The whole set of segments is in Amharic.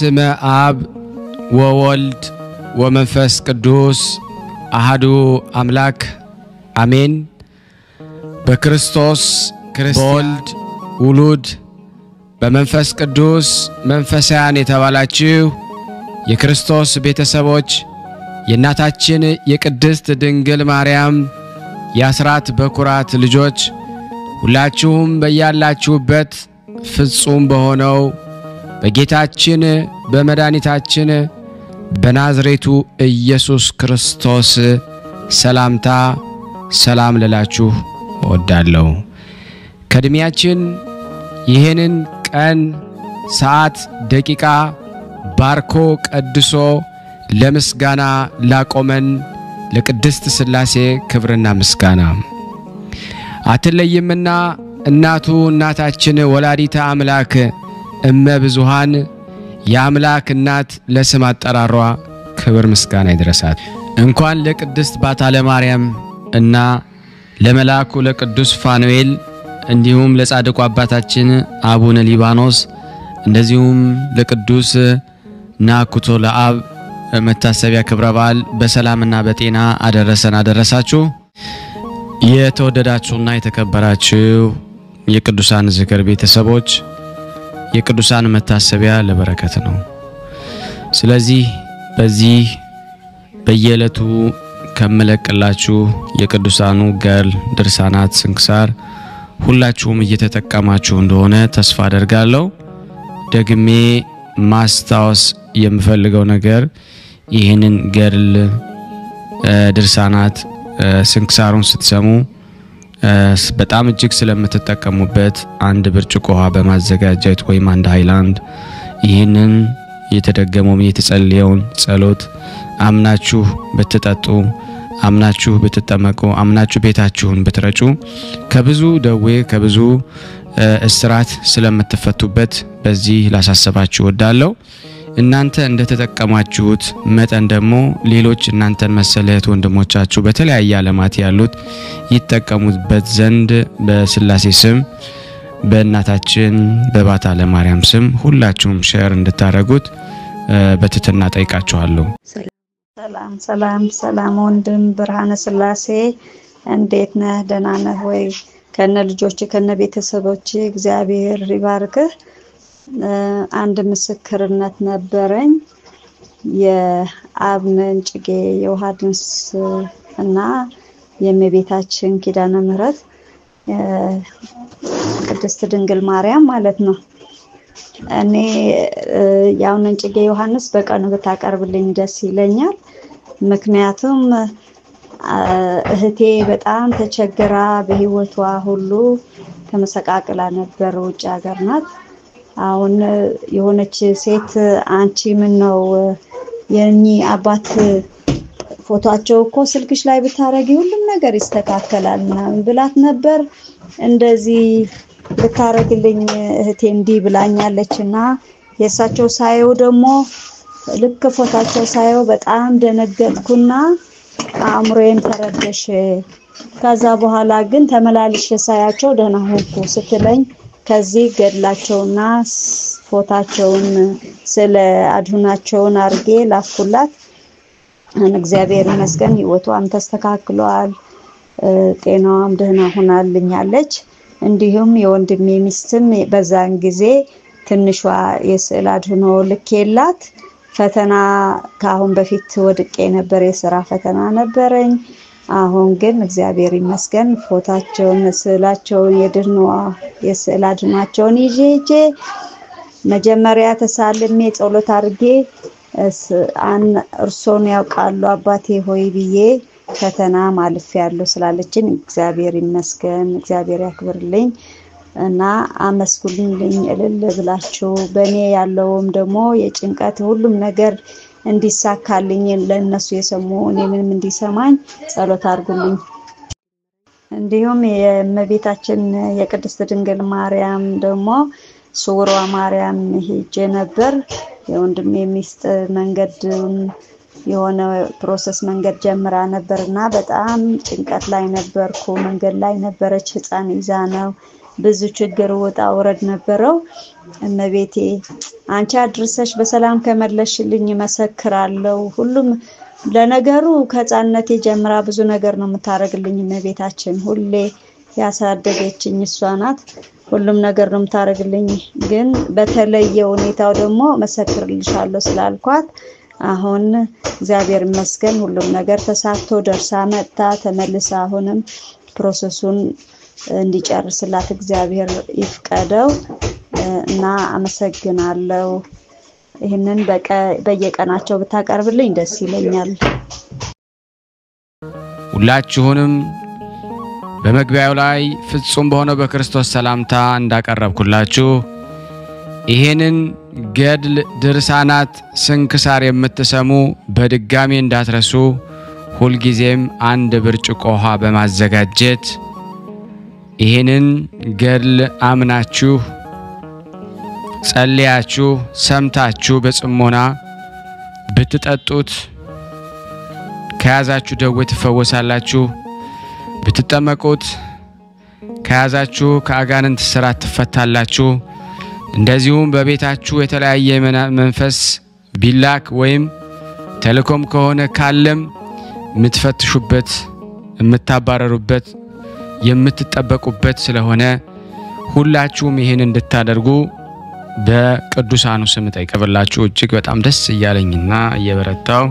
በስመ አብ ወወልድ ወመንፈስ ቅዱስ አሐዱ አምላክ አሜን። በክርስቶስ በወልድ ውሉድ በመንፈስ ቅዱስ መንፈሳውያን የተባላችሁ የክርስቶስ ቤተሰቦች የእናታችን የቅድስት ድንግል ማርያም የአስራት በኩራት ልጆች ሁላችሁም በያላችሁበት ፍጹም በሆነው በጌታችን በመድኃኒታችን በናዝሬቱ ኢየሱስ ክርስቶስ ሰላምታ ሰላም ልላችሁ እወዳለሁ። ከድሚያችን ይሄንን ቀን ሰዓት ደቂቃ ባርኮ ቀድሶ ለምስጋና ላቆመን ለቅድስት ሥላሴ ክብርና ምስጋና አትለይምና እናቱ እናታችን ወላዲተ አምላክ እመ ብዙሃን የአምላክ እናት ለስም አጠራሯ ክብር ምስጋና ይድረሳት። እንኳን ለቅድስት ባታለ ማርያም እና ለመላኩ ለቅዱስ ፋኑኤል እንዲሁም ለጻድቁ አባታችን አቡነ ሊባኖስ እንደዚሁም ለቅዱስ ናኩቶ ለአብ መታሰቢያ ክብረ በዓል በሰላምና በጤና አደረሳችሁ። የተወደዳችሁና የተከበራችሁ የቅዱሳን ዝክር ቤተሰቦች የቅዱሳን መታሰቢያ ለበረከት ነው። ስለዚህ በዚህ በየዕለቱ ከመለቀላችሁ የቅዱሳኑ ገድል ድርሳናት ስንክሳር ሁላችሁም እየተጠቀማችሁ እንደሆነ ተስፋ አደርጋለሁ። ደግሜ ማስታወስ የምፈልገው ነገር ይሄንን ገድል ድርሳናት ስንክሳሩን ስትሰሙ በጣም እጅግ ስለምትጠቀሙበት አንድ ብርጭቆ ውሃ በማዘጋጀት ወይም አንድ ሃይላንድ ይሄንን የተደገመው የተጸለየውን ጸሎት አምናችሁ ብትጠጡ አምናችሁ ብትጠመቁ አምናችሁ ቤታችሁን ብትረጩ ከብዙ ደዌ ከብዙ እስራት ስለምትፈቱበት በዚህ ላሳስባችሁ ወዳለው እናንተ እንደተጠቀማችሁት መጠን ደግሞ ሌሎች እናንተን መሰለህት ወንድሞቻችሁ በተለያየ ዓለማት ያሉት ይተጠቀሙበት ዘንድ በስላሴ ስም በእናታችን በባታለ ማርያም ስም ሁላችሁም ሼር እንድታረጉት በትህትና ጠይቃችኋለሁ። ሰላም ወንድም ብርሃነ ስላሴ እንዴት ነህ? ደህና ነህ ወይ? ከነ ልጆች ከነ ቤተሰቦች እግዚአብሔር ይባርክህ። አንድ ምስክርነት ነበረኝ። የአብነን ጭጌ የዮሐንስ እና የእመቤታችን ኪዳነ ምህረት ቅድስት ድንግል ማርያም ማለት ነው። እኔ የአብነን ጭጌ ዮሐንስ በቀኑ ብታቀርብልኝ ደስ ይለኛል። ምክንያቱም እህቴ በጣም ተቸግራ በህይወቷ ሁሉ ተመሰቃቅላ ነበር። ውጭ ሀገር ናት። አሁን የሆነች ሴት አንቺ ምን ነው የኒ አባት ፎቶአቸው እኮ ስልክሽ ላይ ብታረጊ ሁሉም ነገር ይስተካከላልና ብላት ነበር። እንደዚህ ብታረግልኝ እህቴ እንዲህ ብላኛለችና የሳቸው ሳይው ደግሞ ልክ ፎቶአቸው ሳይው በጣም ደነገጥኩና አእምሮዬን ተረበሸ። ከዛ በኋላ ግን ተመላልሼ ሳያቸው ደህና ሆንኩ ስትለኝ ከዚህ ገድላቸውና ፎቶአቸውን ስለ አድሁናቸውን አርጌ ላፍኩላት። እግዚአብሔር ይመስገን ህይወቷም ተስተካክሏል፣ ጤናዋም ደህና ሆናልኛለች። እንዲሁም የወንድሜ ሚስትም በዛን ጊዜ ትንሿ የስዕል አድሁኖ ልኬላት ፈተና ካሁን በፊት ወድቄ ነበር፣ የሥራ ፈተና ነበረኝ። አሁን ግን እግዚአብሔር ይመስገን ፎቶአቸውን ስዕላቸውን የድህኖዋ የስዕል አድህኗቸውን ይዤ መጀመሪያ ተሳልሜ ጸሎት አድርጌ እርሶን ያውቃሉ አባቴ ሆይ ብዬ ፈተና ማልፌያለሁ ስላለችን እግዚአብሔር ይመስገን፣ እግዚአብሔር ያክብርልኝ እና አመስግኑልኝ እልል ብላችሁ በኔ ያለውም ደግሞ የጭንቀት ሁሉም ነገር እንዲሳካልኝ ለነሱ የሰሙ እኔንም እንዲሰማኝ ጸሎት አድርጉልኝ። እንዲሁም የእመቤታችን የቅድስት ድንግል ማርያም ደግሞ ሱሯ ማርያም ሄጄ ነበር። የወንድሜ ሚስት መንገድ የሆነ ፕሮሰስ መንገድ ጀምራ ነበርና በጣም ጭንቀት ላይ ነበርኩ። መንገድ ላይ ነበረች፣ ህፃን ይዛ ነው ብዙ ችግር ወጣ ወረድ ነበረው። እመቤቴ አንቺ አድርሰሽ በሰላም ከመለሽልኝ መሰክራለሁ። ሁሉም ለነገሩ ከጻነቴ ጀምራ ብዙ ነገር ነው የምታረግልኝ እመቤታችን። ሁሌ ያሳደገችኝ እሷ ናት። ሁሉም ነገር ነው የምታረግልኝ። ግን በተለየ ሁኔታው ደግሞ መሰክርልሻለሁ ስላልኳት አሁን እግዚአብሔር ይመስገን ሁሉም ነገር ተሳክቶ ደርሳ መጣ ተመልሳ አሁንም ፕሮሰሱን እንዲጨርስላት እግዚአብሔር ይፍቀደው እና አመሰግናለሁ። ይሄንን በየቀናቸው ብታቀርብልኝ ደስ ይለኛል። ሁላችሁንም በመግቢያው ላይ ፍጹም በሆነው በክርስቶስ ሰላምታ እንዳቀረብኩላችሁ ይሄንን ገድል ድርሳናት ስንክሳር የምትሰሙ በድጋሚ እንዳትረሱ ሁሉ ጊዜም አንድ ብርጭቆ ውሃ በማዘጋጀት ይሄንን ገድል አምናችሁ ጸልያችሁ ሰምታችሁ በጽሞና ብትጠጡት ከያዛችሁ ደዌ ትፈወሳላችሁ። ብትጠመቁት ከያዛችሁ ከአጋንንት ስራት ትፈታላችሁ። እንደዚሁም በቤታችሁ የተለያየ መንፈስ ቢላክ ወይም ተልኮም ከሆነ ካለም ምትፈትሹበት የምታባረሩበት የምትጠበቁበት ስለሆነ ሁላችሁም ይሄን እንድታደርጉ በቅዱሳኑ ስም ጠይቀብላችሁ እጅግ በጣም ደስ ይያለኝና እየበረታው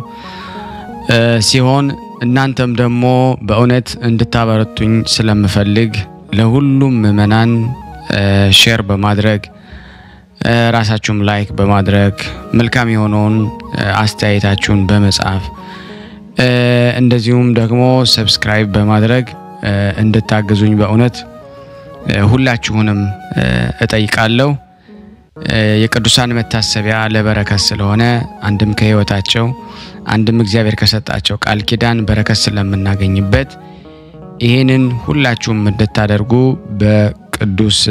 ሲሆን እናንተም ደግሞ በእውነት እንድታበረቱኝ ስለምፈልግ ለሁሉም ምእመናን ሼር በማድረግ ራሳችሁም ላይክ በማድረግ መልካም የሆነውን አስተያየታችሁን በመጻፍ እንደዚሁም ደግሞ ሰብስክራይብ በማድረግ እንድታግዙኝ በእውነት ሁላችሁንም እጠይቃለሁ። የቅዱሳን መታሰቢያ ለበረከት ስለሆነ አንድም ከህይወታቸው አንድም እግዚአብሔር ከሰጣቸው ቃል ኪዳን በረከት ስለምናገኝበት ይሄንን ሁላችሁም እንድታደርጉ በቅዱስ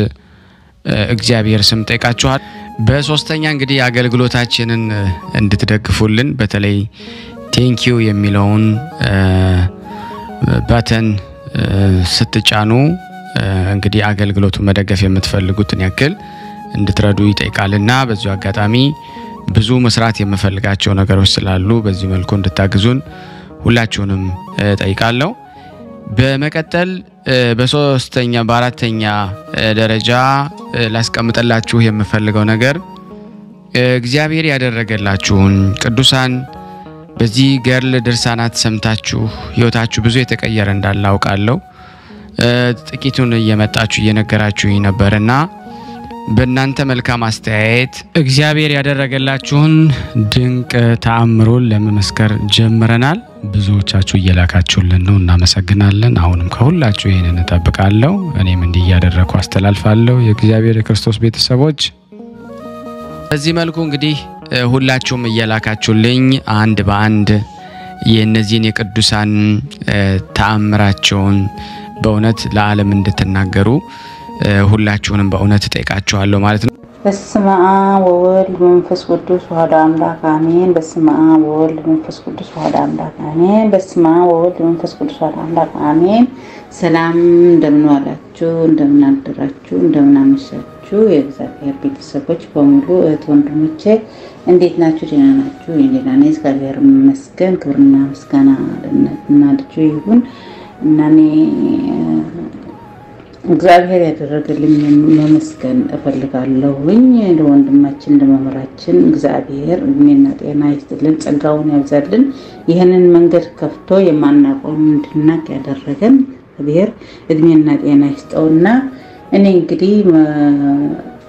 እግዚአብሔር ስም ጠይቃችኋል። በሶስተኛ እንግዲህ አገልግሎታችንን እንድትደግፉልን በተለይ ቴንኪው የሚለውን ባተን ስትጫኑ እንግዲህ አገልግሎቱ መደገፍ የምትፈልጉትን ያክል እንድትረዱ ይጠይቃልና በዚሁ አጋጣሚ ብዙ መስራት የምፈልጋቸው ነገሮች ስላሉ በዚህ መልኩ እንድታግዙን ሁላችሁንም ጠይቃለሁ። በመቀጠል በሶስተኛ በአራተኛ ደረጃ ላስቀምጥላችሁ የምፈልገው ነገር እግዚአብሔር ያደረገላችሁን ቅዱሳን በዚህ ገድል ድርሳናት ሰምታችሁ ህይወታችሁ ብዙ የተቀየረ እንዳለ አውቃለሁ። ጥቂቱን እየመጣችሁ እየነገራችሁኝ ነበርና በእናንተ መልካም አስተያየት እግዚአብሔር ያደረገላችሁን ድንቅ ተአምሩን ለመመስከር ጀምረናል። ብዙዎቻችሁ እየላካችሁልን ነው፣ እናመሰግናለን። አሁንም ከሁላችሁ ይሄንን ተጠብቃለሁ። እኔም እንዲህ ያደረኩ አስተላልፋለሁ። የእግዚአብሔር የክርስቶስ ቤተሰቦች በዚህ መልኩ እንግዲህ ሁላችሁም እየላካችሁልኝ አንድ በአንድ የነዚህን የቅዱሳን ተአምራቸውን በእውነት ለዓለም እንድትናገሩ ሁላችሁንም በእውነት ጠይቃችኋለሁ ማለት ነው። በስመ አብ ወወልድ ወመንፈስ ቅዱስ ወሐዱ አምላክ አሜን። በስመ አብ ወወልድ ወመንፈስ ቅዱስ ወሐዱ አምላክ አሜን። በስመ አብ ወወልድ ወመንፈስ ቅዱስ ወሐዱ አምላክ አሜን። ሰላም እንደምን ዋላችሁ፣ እንደምን አደራችሁ፣ እንደምን አመሻችሁ የእግዚአብሔር ቤተሰቦች በሙሉ እህት ወንድሞቼ እንዴት ናችሁ? ደህና ናችሁ? የኔና እግዚአብሔር ይመስገን። ክብርና ምስጋና ለእናንተ ይሁን። እናኔ እግዚአብሔር ያደረገልኝ መመስገን እፈልጋለሁኝ። ለወንድማችን ለመምራችን እግዚአብሔር እድሜና ጤና ይስጥልን፣ ጸጋውን ያብዛልን። ይሄንን መንገድ ከፍቶ የማናውቀውን እንድናቅ ያደረገን እግዚአብሔር እድሜና ጤና ይስጠውና እኔ እንግዲህ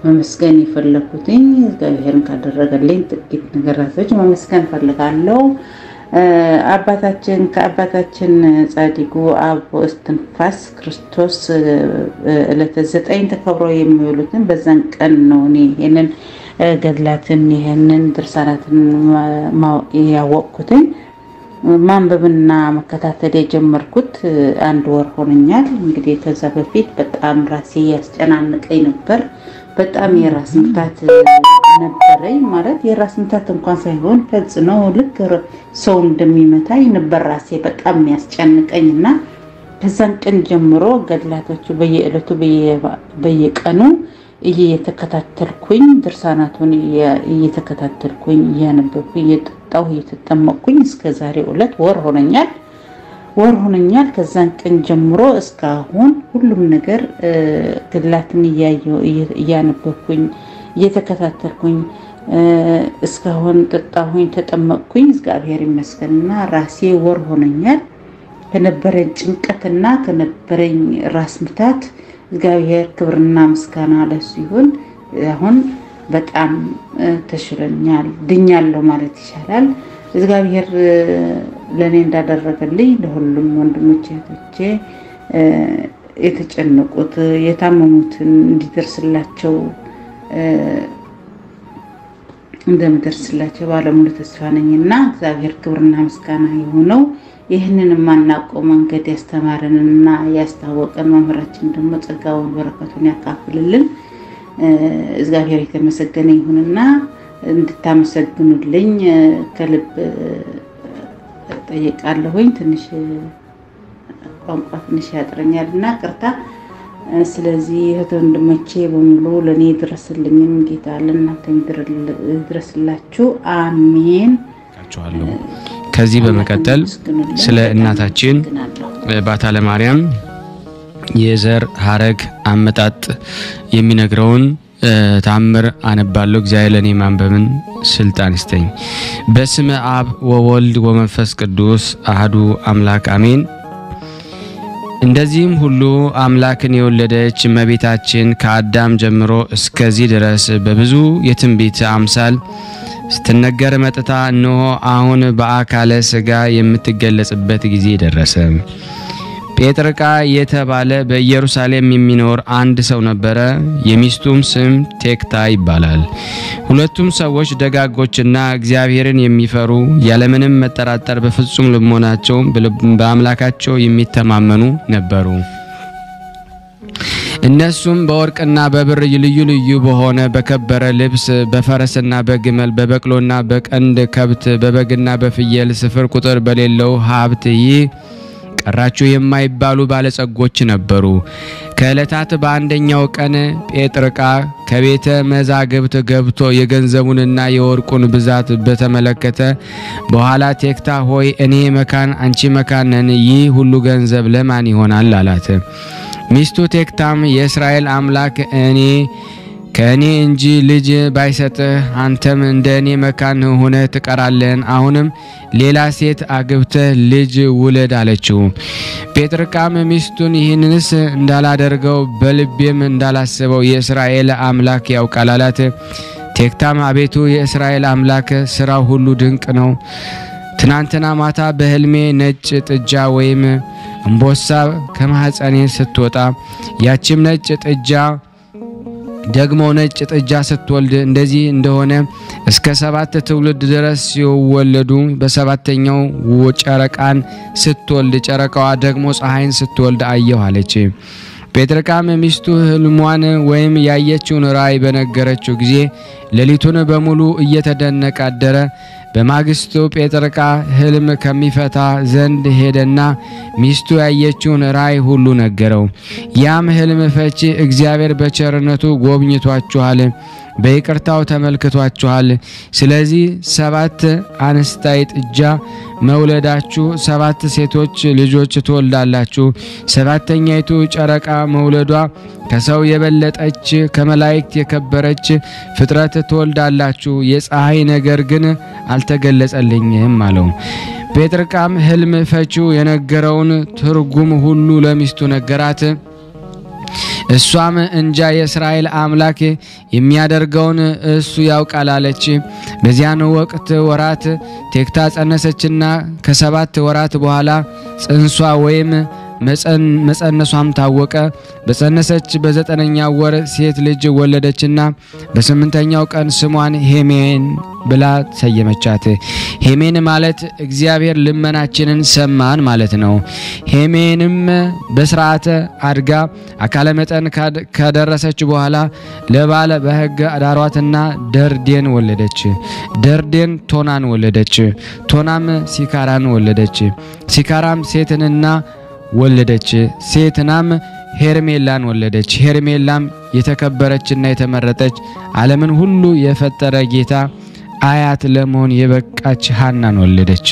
መመስገን ይፈልኩትኝ እግዚአብሔርን ካደረገልኝ ጥቂት ነገራቶች መመስገን ፈልጋለሁ። አባታችን ጻድቁ አብ እስትንፋስ ክርስቶስ ዕለተ 9 ተከብሮ የሚውሉትን በዛን ቀን ነው እኔ ይሄንን ገድላትን ይሄንን ድርሳናትን ያወቅኩትን ማንበብና መከታተል የጀመርኩት አንድ ወር ሆነኛል። እንግዲህ ከዛ በፊት በጣም ራሴ ያስጨናንቀኝ ነበር። በጣም የራስ ምታት ነበረኝ። ማለት የራስ ምታት እንኳን ሳይሆን ፈጽሞ ልክ ሰው እንደሚመታኝ ነበር ራሴ በጣም ያስጨንቀኝና ከዛን ቀን ጀምሮ ገድላቶቹ በየዕለቱ በየቀኑ እየተከታተልኩኝ ድርሳናቱን እየተከታተልኩኝ ያነበብኩኝ እየጠጣሁ እየተጠመቅኩኝ እስከ ዛሬው ዕለት ወር ሆነኛል ከዛን ቀን ጀምሮ እስካሁን ሁሉም ነገር ገድላትን እያነበብኩኝ እየተከታተልኩኝ እስካሁን ጠጣሁኝ ተጠመቅኩኝ እግዚአብሔር ይመስገንና ራሴ ወር ሆነኛል ከነበረኝ ጭንቀትና ከነበረኝ ራስ ምታት እግዚአብሔር ክብርና ምስጋና ለሱ ይሁን አሁን በጣም ተሽሎኛል ድኛለሁ ማለት ይቻላል እግዚአብሔር ለኔ እንዳደረገልኝ ለሁሉም ወንድሞቼ እህቶቼ የተጨነቁት የታመሙትን እንዲደርስላቸው እንደምደርስላቸው ባለሙሉ ተስፋ ነኝና እግዚአብሔር ክብርና ምስጋና ይሁነው ይህንን ማናቆም መንገድ ያስተማረንና ያስታወቀን መምህራችን ደግሞ ጸጋውን በረከቱን ያካፍልልን እግዚአብሔር የተመሰገነ ይሁንና እንድታመሰግኑልኝ ከልብ ጠይቃለሁኝ ትንሽ ቋንቋ ትንሽ ያጥረኛልና ቅርታ ስለዚህ ወንድሞቼ በሙሉ ለኔ ድረስልኝም ጌታ ለእናንተ ድረስላችሁ አሜን ታቻለሁ ከዚህ በመቀጠል ስለ እናታችን ባታለ ማርያም የዘር ሐረግ አመጣጥ የሚነግረውን ታምር አነባለሁ እግዚአብሔር ለኔ ማንበብን ስልጣን ይስጠኝ በስመ አብ ወወልድ ወመንፈስ ቅዱስ አሐዱ አምላክ አሜን እንደዚህም ሁሉ አምላክን የወለደች እመቤታችን ከአዳም ጀምሮ እስከዚህ ድረስ በብዙ የትንቢት አምሳል ስትነገር መጥታ እነሆ አሁን በአካለ ሥጋ የምትገለጽበት ጊዜ ደረሰ ጴጥርቃ የተባለ በኢየሩሳሌም የሚኖር አንድ ሰው ነበረ የሚስቱም ስም ቴክታ ይባላል ሁለቱም ሰዎች ደጋጎችና እግዚአብሔርን የሚፈሩ ያለምንም መጠራጠር በፍጹም ልቦናቸው በአምላካቸው የሚተማመኑ ነበሩ እነሱም በወርቅና በብር ልዩ ልዩ በሆነ በከበረ ልብስ በፈረስና በግመል በበቅሎና በቀንድ ከብት በበግና በፍየል ስፍር ቁጥር በሌለው ሀብት ቀራቸው የማይባሉ ባለጸጎች ነበሩ ከዕለታት በአንደኛው ቀን ጴጥርቃ ከቤተ መዛግብት ገብቶ የገንዘቡንና የወርቁን ብዛት በተመለከተ በኋላ ቴክታ ሆይ እኔ መካን አንቺ መካን ነን ይህ ሁሉ ገንዘብ ለማን ይሆናል አላት ሚስቱ ቴክታም የእስራኤል አምላክ ከኔ እንጂ ልጅ ባይሰጥህ አንተም እንደኔ መካን ሆነ ትቀራለህ አሁንም ሌላ ሴት አግብተህ ልጅ ውለድ አለችው ጴጥርቃም ሚስቱን ይህንንስ እንዳላደርገው በልቤም እንዳላስበው የእስራኤል አምላክ ያውቃል አላት ቴክታም አቤቱ የእስራኤል አምላክ ስራው ሁሉ ድንቅ ነው ትናንትና ማታ በህልሜ ነጭ ጥጃ ወይም እንቦሳ ከማህፀኔ ስትወጣ ያቺም ነጭ ጥጃ ደግሞ ነጭ ጥጃ ስትወልድ እንደዚህ እንደሆነ እስከ 7 ትውልድ ድረስ ሲወለዱ በሰባተኛው ጨረቃን ስትወልድ ጨረቃዋ ደግሞ ፀሐይን ስትወልድ አየሁ አለች ጴጥርቃም ሚስቱ ህልሟን ወይም ያየችውን ራእይ በነገረችው ጊዜ ሌሊቱን በሙሉ እየተደነቀ አደረ በማግስቱ ጴጥርቃ ህልም ከሚፈታ ዘንድ ሄደና ሚስቱ ያየችውን ራእይ ሁሉ ነገረው ያም ህልም ፈቺ እግዚአብሔር በቸርነቱ ጎብኝቷችኋል በይቅርታው ተመልክቷችኋል ስለዚህ 7 አንስታይ ጥጃ መውለዳችሁ 7 ሴቶች ልጆች ትወልዳላችሁ ሰባተኛይቱ ጨረቃ መውለዷ ከሰው የበለጠች ከመላእክት የከበረች ፍጥረት ትወልዳላችሁ የፀሐይ ነገር ግን አልተገለጸልኝም አለው ጴጥርቃም ህልም ፈቺው የነገረውን ትርጉም ሁሉ ለሚስቱ ነገራት እሷም እንጃ የእስራኤል አምላክ የሚያደርገውን እሱ ያውቃል አለች በዚያን ወቅት ወራት ቴክታ ጸነሰችና ከ7 ወራት በኋላ ጽንሷ ወይም መጸነሷም ታወቀ በጸነሰች በ9ኛው ወር ሴት ልጅ ወለደችና በ8ኛው ቀን ስሟን ሄሜን ብላ ሰየመቻት ሄሜን ማለት እግዚአብሔር ልመናችንን ሰማን ማለት ነው ሄሜንም በስርዓተ አድጋ አካለ መጠን ከደረሰች በኋላ ለባለ በህግ አዳሯትና ደርዴን ወለደች ደርዴን ቶናን ወለደች ቶናም ሲካራን ወለደች ሲካራም ሴትንና ወለደች። ሴትናም ሄርሜላን ወለደች። ሄርሜላም የተከበረችና የተመረጠች ዓለምን ሁሉ የፈጠረ ጌታ አያት ለመሆን የበቃች ሐናን ወለደች።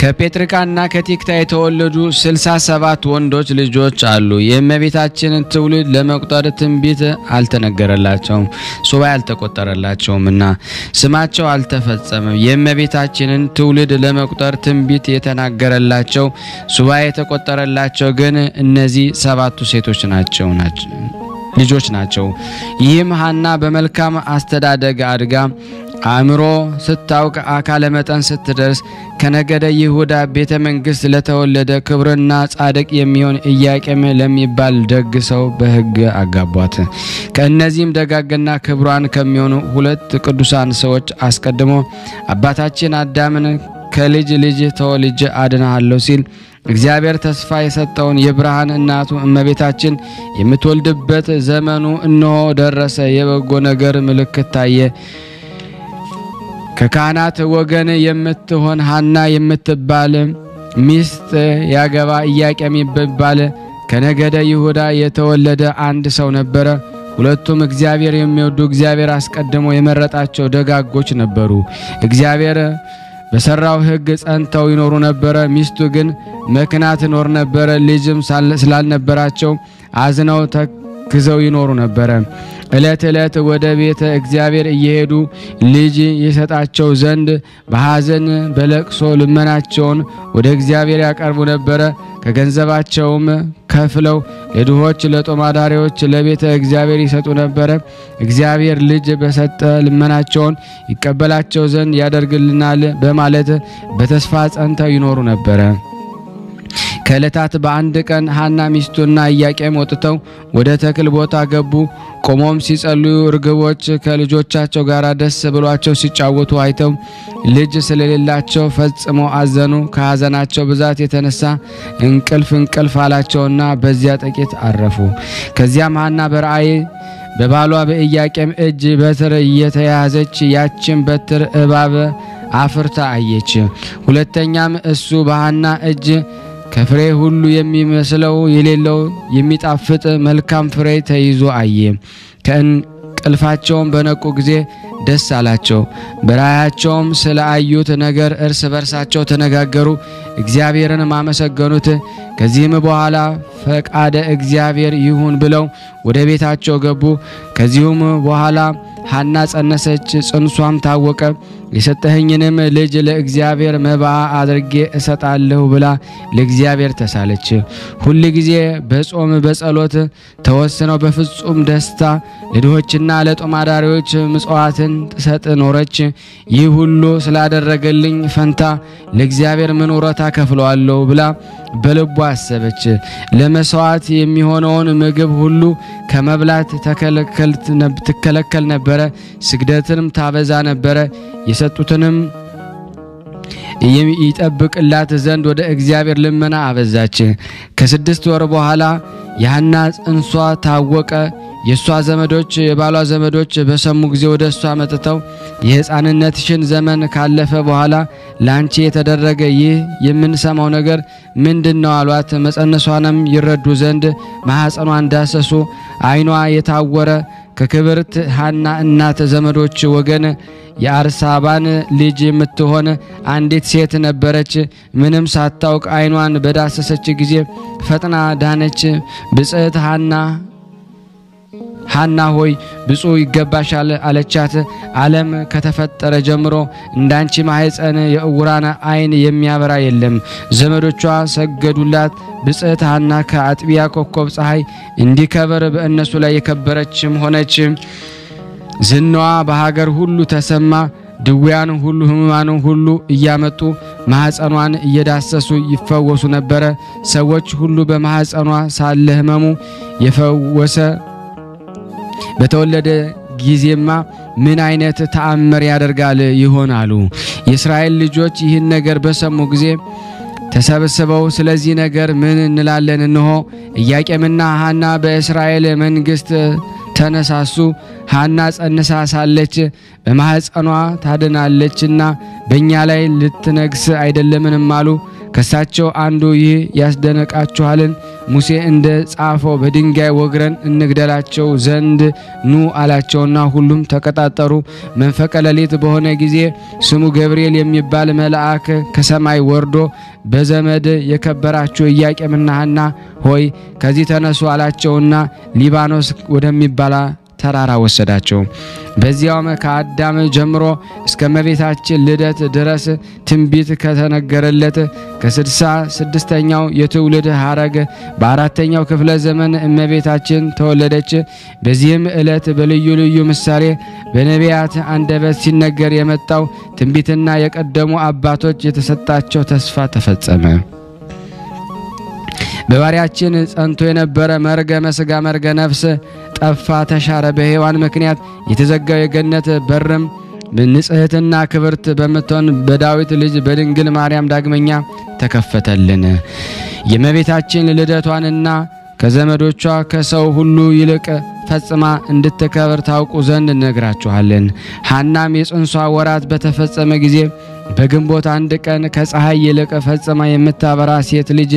ከጴጥርቃና ከቲክታ የተወለዱ 67 ወንዶች ልጆች አሉ። የእመቤታችንን ትውልድ ለመቁጠር ትንቢት አልተነገረላቸውም፣ ሱባኤ አልተቆጠረላቸውምና ስማቸው አልተፈጸመም። የእመቤታችንን ትውልድ ለመቁጠር ትንቢት የተናገረላቸው ሱባኤ የተቆጠረላቸው ግን እነዚህ 7ቱ ሴቶች ልጆች ናቸው። ይህም ሐና በመልካም አስተዳደግ አድጋ አእምሮ ስታውቅ አካለ መጠን ስትደርስ ከነገደ ይሁዳ ቤተ መንግስት ለተወለደ ክብርና ጻድቅ የሚሆን ኢያቄም ለሚባል ደግ ሰው በሕግ አጋቧት። ከእነዚህም ደጋግና ክብሯን ከሚሆኑ 2 ቅዱሳን ሰዎች አስቀድሞ አባታችን አዳምን ከልጅ ልጅ ተወልጄ አድናለሁ ሲል እግዚአብሔር ተስፋ የሰጠውን የብርሃን እናቱ እመቤታችን የምትወልድበት ዘመኑ እነሆ ደረሰ። የበጎ ነገር ምልክት ታየ። ከካህናት ወገን የምትሆን ሐና የምትባል ሚስት ያገባ ኢያቄም የሚባል ከነገደ ይሁዳ የተወለደ አንድ ሰው ነበረ። ሁለቱም እግዚአብሔር የሚወዱ እግዚአብሔር አስቀድሞ የመረጣቸው ደጋጎች ነበሩ። እግዚአብሔር በሰራው ሕግ ጸንተው ይኖሩ ነበር። ሚስቱ ግን መክናት ኖር ነበር። ልጅም ስላልነበራቸው አዝነው ተክዘው ይኖሩ ነበር። እለት እለት ወደ ቤተ እግዚአብሔር እየሄዱ ልጅ ይሰጣቸው ዘንድ በሐዘን በለቅሶ ልመናቸውን ወደ እግዚአብሔር ያቀርቡ ነበር። ከገንዘባቸውም ከፍለው ለድሆች ለጦማዳሪዎች ለቤተ እግዚአብሔር ይሰጡ ነበር። እግዚአብሔር ልጅ በሰጠ ልመናቸውን ይቀበላቸው ዘንድ ያደርግልናል በማለት በተስፋ ጸንተው ይኖሩ ነበር። ከዕለታት በአንድ ቀን ሐና ሚስቱና ኢያቄም ወጥተው ወደ ተክል ቦታ ገቡ። ቆሞም ሲጸልዩ ርግቦች ከልጆቻቸው ጋር ደስ ብሏቸው ሲጫወቱ አይተው ልጅ ስለሌላቸው ፈጽሞ አዘኑ። ከሐዘናቸው ብዛት የተነሳ እንቅልፍ አላቸውና በዚያ ጥቂት አረፉ። ከዚያም ሐና በራእይ በባሏ በኢያቄም እጅ በትር እየተያዘች ያችን በትር እባብ አፍርታ አየች። ሁለተኛም እሱ በሐና እጅ ከፍሬ ሁሉ የሚመስለው የሌለው የሚጣፍጥ መልካም ፍሬ ተይዞ አየ። ከእንቅልፋቸውም በነቁ ጊዜ ደስ አላቸው። በራእያቸውም ስለ አዩት ነገር እርስ በርሳቸው ተነጋገሩ፣ እግዚአብሔርን አመሰገኑት። ከዚህም በኋላ ፈቃደ እግዚአብሔር ይሁን ብለው ወደ ቤታቸው ገቡ። ከዚሁም በኋላ ሐና ጸነሰች፣ ጽንሷም ታወቀ። የሰጠኸኝንም ልጅ ለእግዚአብሔር መባ አድርጌ እሰጣለሁ ብላ ለእግዚአብሔር ተሳለች። ሁሉ ጊዜ በጾም በጸሎት ተወስነው በፍጹም ደስታ ለድሆችና ለጦማዳሪዎች ምጽዋትን ትሰጥ ኖረች። ይህ ሁሉ ስላደረገልኝ ፈንታ ለእግዚአብሔር ምን ውረታ ከፍለዋለሁ ብላ በልቧ አሰበች። ለመስዋዕት የሚሆነውን ምግብ ሁሉ ከመብላት ትከለከል ነበረ። ስግደትንም ታበዛ ነበረ። የሰጡትንም ይጠብቅላት ዘንድ ወደ እግዚአብሔር ልመና አበዛች። ከ6 ወር በኋላ የሐና ጽንሷ ታወቀ። የሷ ዘመዶች የባሏ ዘመዶች በሰሙ ጊዜ ወደ እሷ መጥተው የሕፃንነትሽን ዘመን ካለፈ በኋላ ላንቺ የተደረገ ይህ የምንሰማው ነገር ምንድነው አሏት። መጸነሷንም ይረዱ ዘንድ ማህፀኗን ዳሰሱ። ዓይኗ የታወረ ከክብርት ሐና እናት ዘመዶች ወገን የአርሳባን ልጅ የምትሆን አንዲት ሴት ነበረች። ምንም ሳታውቅ ዓይኗን በዳሰሰች ጊዜ ፈጥና ዳነች። ብጽዕት ሐና ሆይ ብፁዕ ይገባሻል አለቻት። ዓለም ከተፈጠረ ጀምሮ እንዳንቺ ማህፀን የእውራን ዓይን የሚያበራ የለም። ዘመዶቿ ሰገዱላት። ብጽዕት ሐና ከአጥቢያ ኮከብ ፀሐይ እንዲከበር በእነሱ ላይ የከበረችም ሆነች። ዝናዋ በሀገር ሁሉ ተሰማ። ድውያን ሁሉ ሕሙማን ሁሉ እያመጡ ማህፀኗን እየዳሰሱ ይፈወሱ ነበር። ሰዎች ሁሉ በማህፀኗ ሳለ ሕመሙ የፈወሰ በተወለደ ጊዜማ ምን አይነት ተአምር ያደርጋል ይሆናሉ። የእስራኤል ልጆች ይህን ነገር በሰሙ ጊዜ ተሰብስበው ስለዚህ ነገር ምን እንላለን? እንሆ ኢያቄምና ሐና በእስራኤል መንግስት ተነሳሱ። ሐና ጸንሳ ሳለች በማህፀኗ ታድናለችና በእኛ ላይ ልትነግስ አይደለምንም አሉ። ከሳቸው አንዱ ይህ ያስደነቃችኋልን? ሙሴ እንደ ጻፈው በድንጋይ ወግረን እንግደላቸው ዘንድ ኑ አላቸውና ሁሉም ተቀጣጠሩ። መንፈቀ ሌሊት በሆነ ጊዜ ስሙ ገብርኤል የሚባል መልአክ ከሰማይ ወርዶ በዘመድ የከበራችሁ ኢያቄምና ሐና ሆይ ከዚህ ተነሱ አላቸውና ሊባኖስ ወደሚባል ተራራ ወሰዳቸው። በዚያውም ከአዳም ጀምሮ እስከ እመቤታችን ልደት ድረስ ትንቢት ከተነገረለት ከ66ኛው የትውልድ ሐረግ በአራተኛው ክፍለ ዘመን እመቤታችን ተወለደች። በዚህም ዕለት በልዩ ልዩ ምሳሌ በነቢያት አንደበት ሲነገር የመጣው ትንቢትና የቀደሙ አባቶች የተሰጣቸው ተስፋ ተፈጸመ። በባሪያችን ጸንቶ የነበረ መርገመ ሥጋ መርገ ነፍስ ጠፋ፣ ተሻረ። በሔዋን ምክንያት የተዘጋው የገነት በርም ንጽሕትና ክብርት በምትሆን በዳዊት ልጅ በድንግል ማርያም ዳግመኛ ተከፈተልን። የእመቤታችን ልደቷንና ከዘመዶቿ ከሰው ሁሉ ይልቅ ፈጽማ እንድትከብር ታውቁ ዘንድ እነግራችኋለን። ሐናም የጽንሷ ወራት በተፈጸመ ጊዜ በግንቦት አንድ ቀን ከፀሐይ ይልቅ ፈጽማ የምታበራ ሴት ልጅ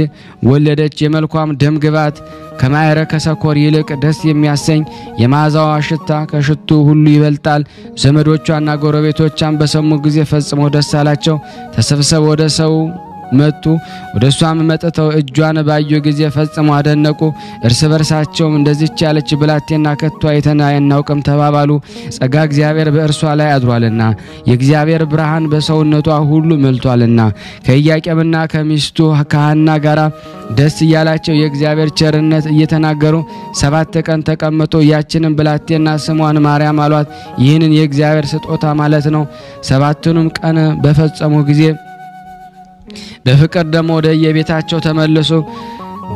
ወለደች። የመልኳም ደምግባት ከማዕረከ ሰኮር ይልቅ ደስ የሚያሰኝ የመዓዛዋ ሽታ ከሽቱ ሁሉ ይበልጣል። ዘመዶቿና ጎረቤቶቿም በሰሙ ጊዜ ፈጽሞ ደስ አላቸው። ተሰብስበው ወደ ሰው መጡ። ወደሷም መጥተው እጇን ባዩ ጊዜ ፈጽሞ አደነቁ። እርስ በርሳቸውም እንደዚች ያለች ብላቴና ከቶ አይተን አናውቅም ተባባሉ። ጸጋ እግዚአብሔር በእርሷ ላይ አድሯልና የእግዚአብሔር ብርሃን በሰውነቷ ሁሉ መልቷልና። ከኢያቄምና ከሚስቱ ከሐና ጋራ ደስ እያላቸው የእግዚአብሔር ቸርነት እየተናገሩ 7 ቀን ተቀመጡ። ያችንን ብላቴና ስሟን ማርያም አሏት። ይህንን የእግዚአብሔር ስጦታ ማለት ነው። 7ቱንም ቀን በፈጸሙ ጊዜ በፍቅር ደግሞ ወደ የቤታቸው ተመለሱ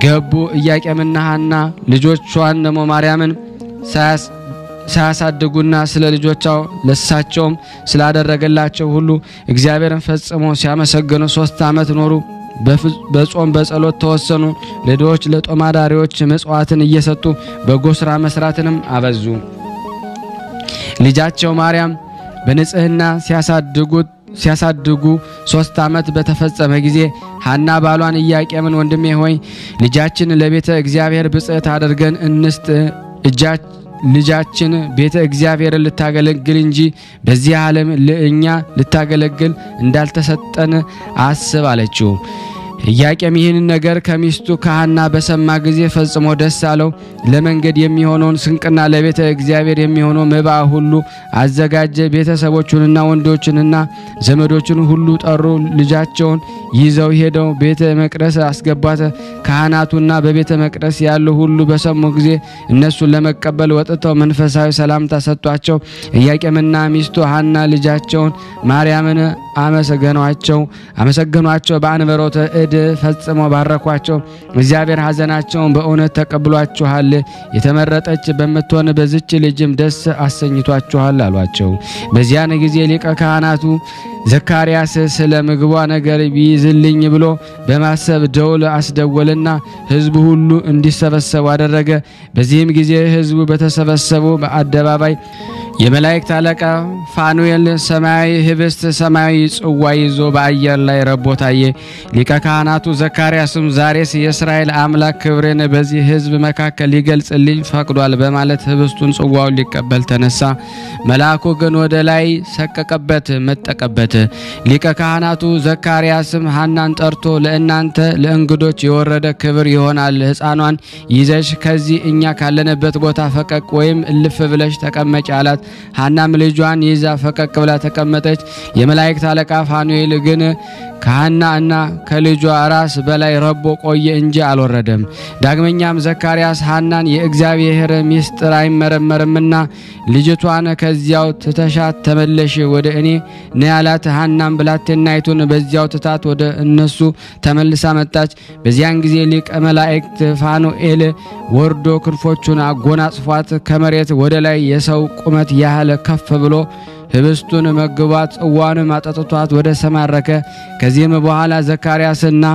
ገቡ። ኢያቄምና ሐና ልጆቿን ደግሞ ማርያምን ሳያሳድጉና ስለ ልጆቻቸው ለሳቸውም ስላደረገላቸው ሁሉ እግዚአብሔርን ፈጽሞ ሲያመሰግኑ 3 ዓመት ኖሩ። በጾም በጸሎት ተወሰኑ። ለድሆች ለጦማዳሪዎች መጽዋዕትን እየሰጡ በጎ ሥራ መስራትንም አበዙ። ልጃቸው ማርያም በንጽህና ሲያሳድጉ 3 ዓመት በተፈጸመ ጊዜ ሐና ባሏን ኢያቄምን ወንድሜ ሆይ ልጃችን ለቤተ እግዚአብሔር ብጽዕት አድርገን እንስጥ፣ ልጃችን ቤተ እግዚአብሔር ልታገለግል እንጂ በዚህ ዓለም ለእኛ ልታገለግል እንዳልተሰጠን አስብ አለችው። ኢያቄም ይህን ነገር ከሚስቱ ከሐና በሰማ ጊዜ ፈጽሞ ደስ አለው። ለመንገድ የሚሆነውን ስንቅና ለቤተ እግዚአብሔር የሚሆነው መባ ሁሉ አዘጋጀ። ቤተሰቦቹንና ወንዶችንና ዘመዶቹን ሁሉ ጠሩ። ልጃቸውን ይዘው ሄደው ቤተ መቅደስ አስገቧት። ካህናቱና በቤተ መቅደስ ያሉ ሁሉ በሰሙ ጊዜ እነሱን ለመቀበል ወጥተው መንፈሳዊ ሰላምታ ሰጧቸው። ኢያቄምና ሚስቱ ሐና ልጃቸውን ማርያምን አመሰገኗቸው። በአንበሮተ እድ ፈጽመው ባረኳቸው። እግዚአብሔር ሐዘናቸውን በእውነት ተቀብሏችኋል፣ የተመረጠች በምትሆን በዚች ልጅም ደስ አሰኝቷችኋል አሏቸው። በዚያን ጊዜ ሊቀ ካህናቱ ዘካርያስ ስለ ምግቧ ነገር ቢይዝልኝ ብሎ በማሰብ ደውል አስደወልና ሕዝቡ ሁሉ እንዲሰበሰቡ አደረገ። በዚህም ጊዜ ሕዝቡ በተሰበሰቡ በአደባባይ የመላእክት አለቃ ፋኑኤል ሰማያዊ ህብስት ሰማያዊ ጽዋ ይዞ በአየር ላይ ረቦ ታየ። ሊቀ ካህናቱ ዘካርያስም ዛሬስ የእስራኤል አምላክ ክብሬን በዚህ ሕዝብ መካከል ሊገልጽልኝ ፈቅዷል በማለት ህብስቱን ጽዋውን ሊቀበል ተነሳ። መልአኩ ግን ወደ ላይ ሰቀቀበት፣ መጠቀበት። ሊቀ ካህናቱ ዘካርያስም ሐናን ጠርቶ ለእናንተ ለእንግዶች የወረደ ክብር ይሆናል፣ ሕፃኗን ይዘሽ ከዚህ እኛ ካለንበት ቦታ ፈቀቅ ወይም እልፍ ብለሽ ተቀመጭ አላት። ሐናም ልጇን ይዛ ፈቀቅ ብላ ተቀመጠች። የመላእክት አለቃ ፋኑኤል ግን ከሐና እና ከልጇ ራስ በላይ ረቦ ቆየ እንጂ አልወረደም። ዳግመኛም ዘካርያስ ሐናን የእግዚአብሔር ምስጢር አይመረመርምና ልጅቷን ከዚያው ትተሻት ተመለሽ ወደ እኔ ነያላት። ሐናም ብላቴናይቱን በዚያው ትታት ወደ እነሱ ተመልሳ መጣች። በዚያን ጊዜ ሊቀ መላእክት ፋኑኤል ወርዶ ክንፎቹን አጎናጽፏት ከመሬት ወደ ላይ የሰው ቁመት ያህል ከፍ ብሎ ህብስቱን መግባት ጽዋንም አጠጥቷት ወደ ሰማረከ። ከዚህም በኋላ ዘካርያስና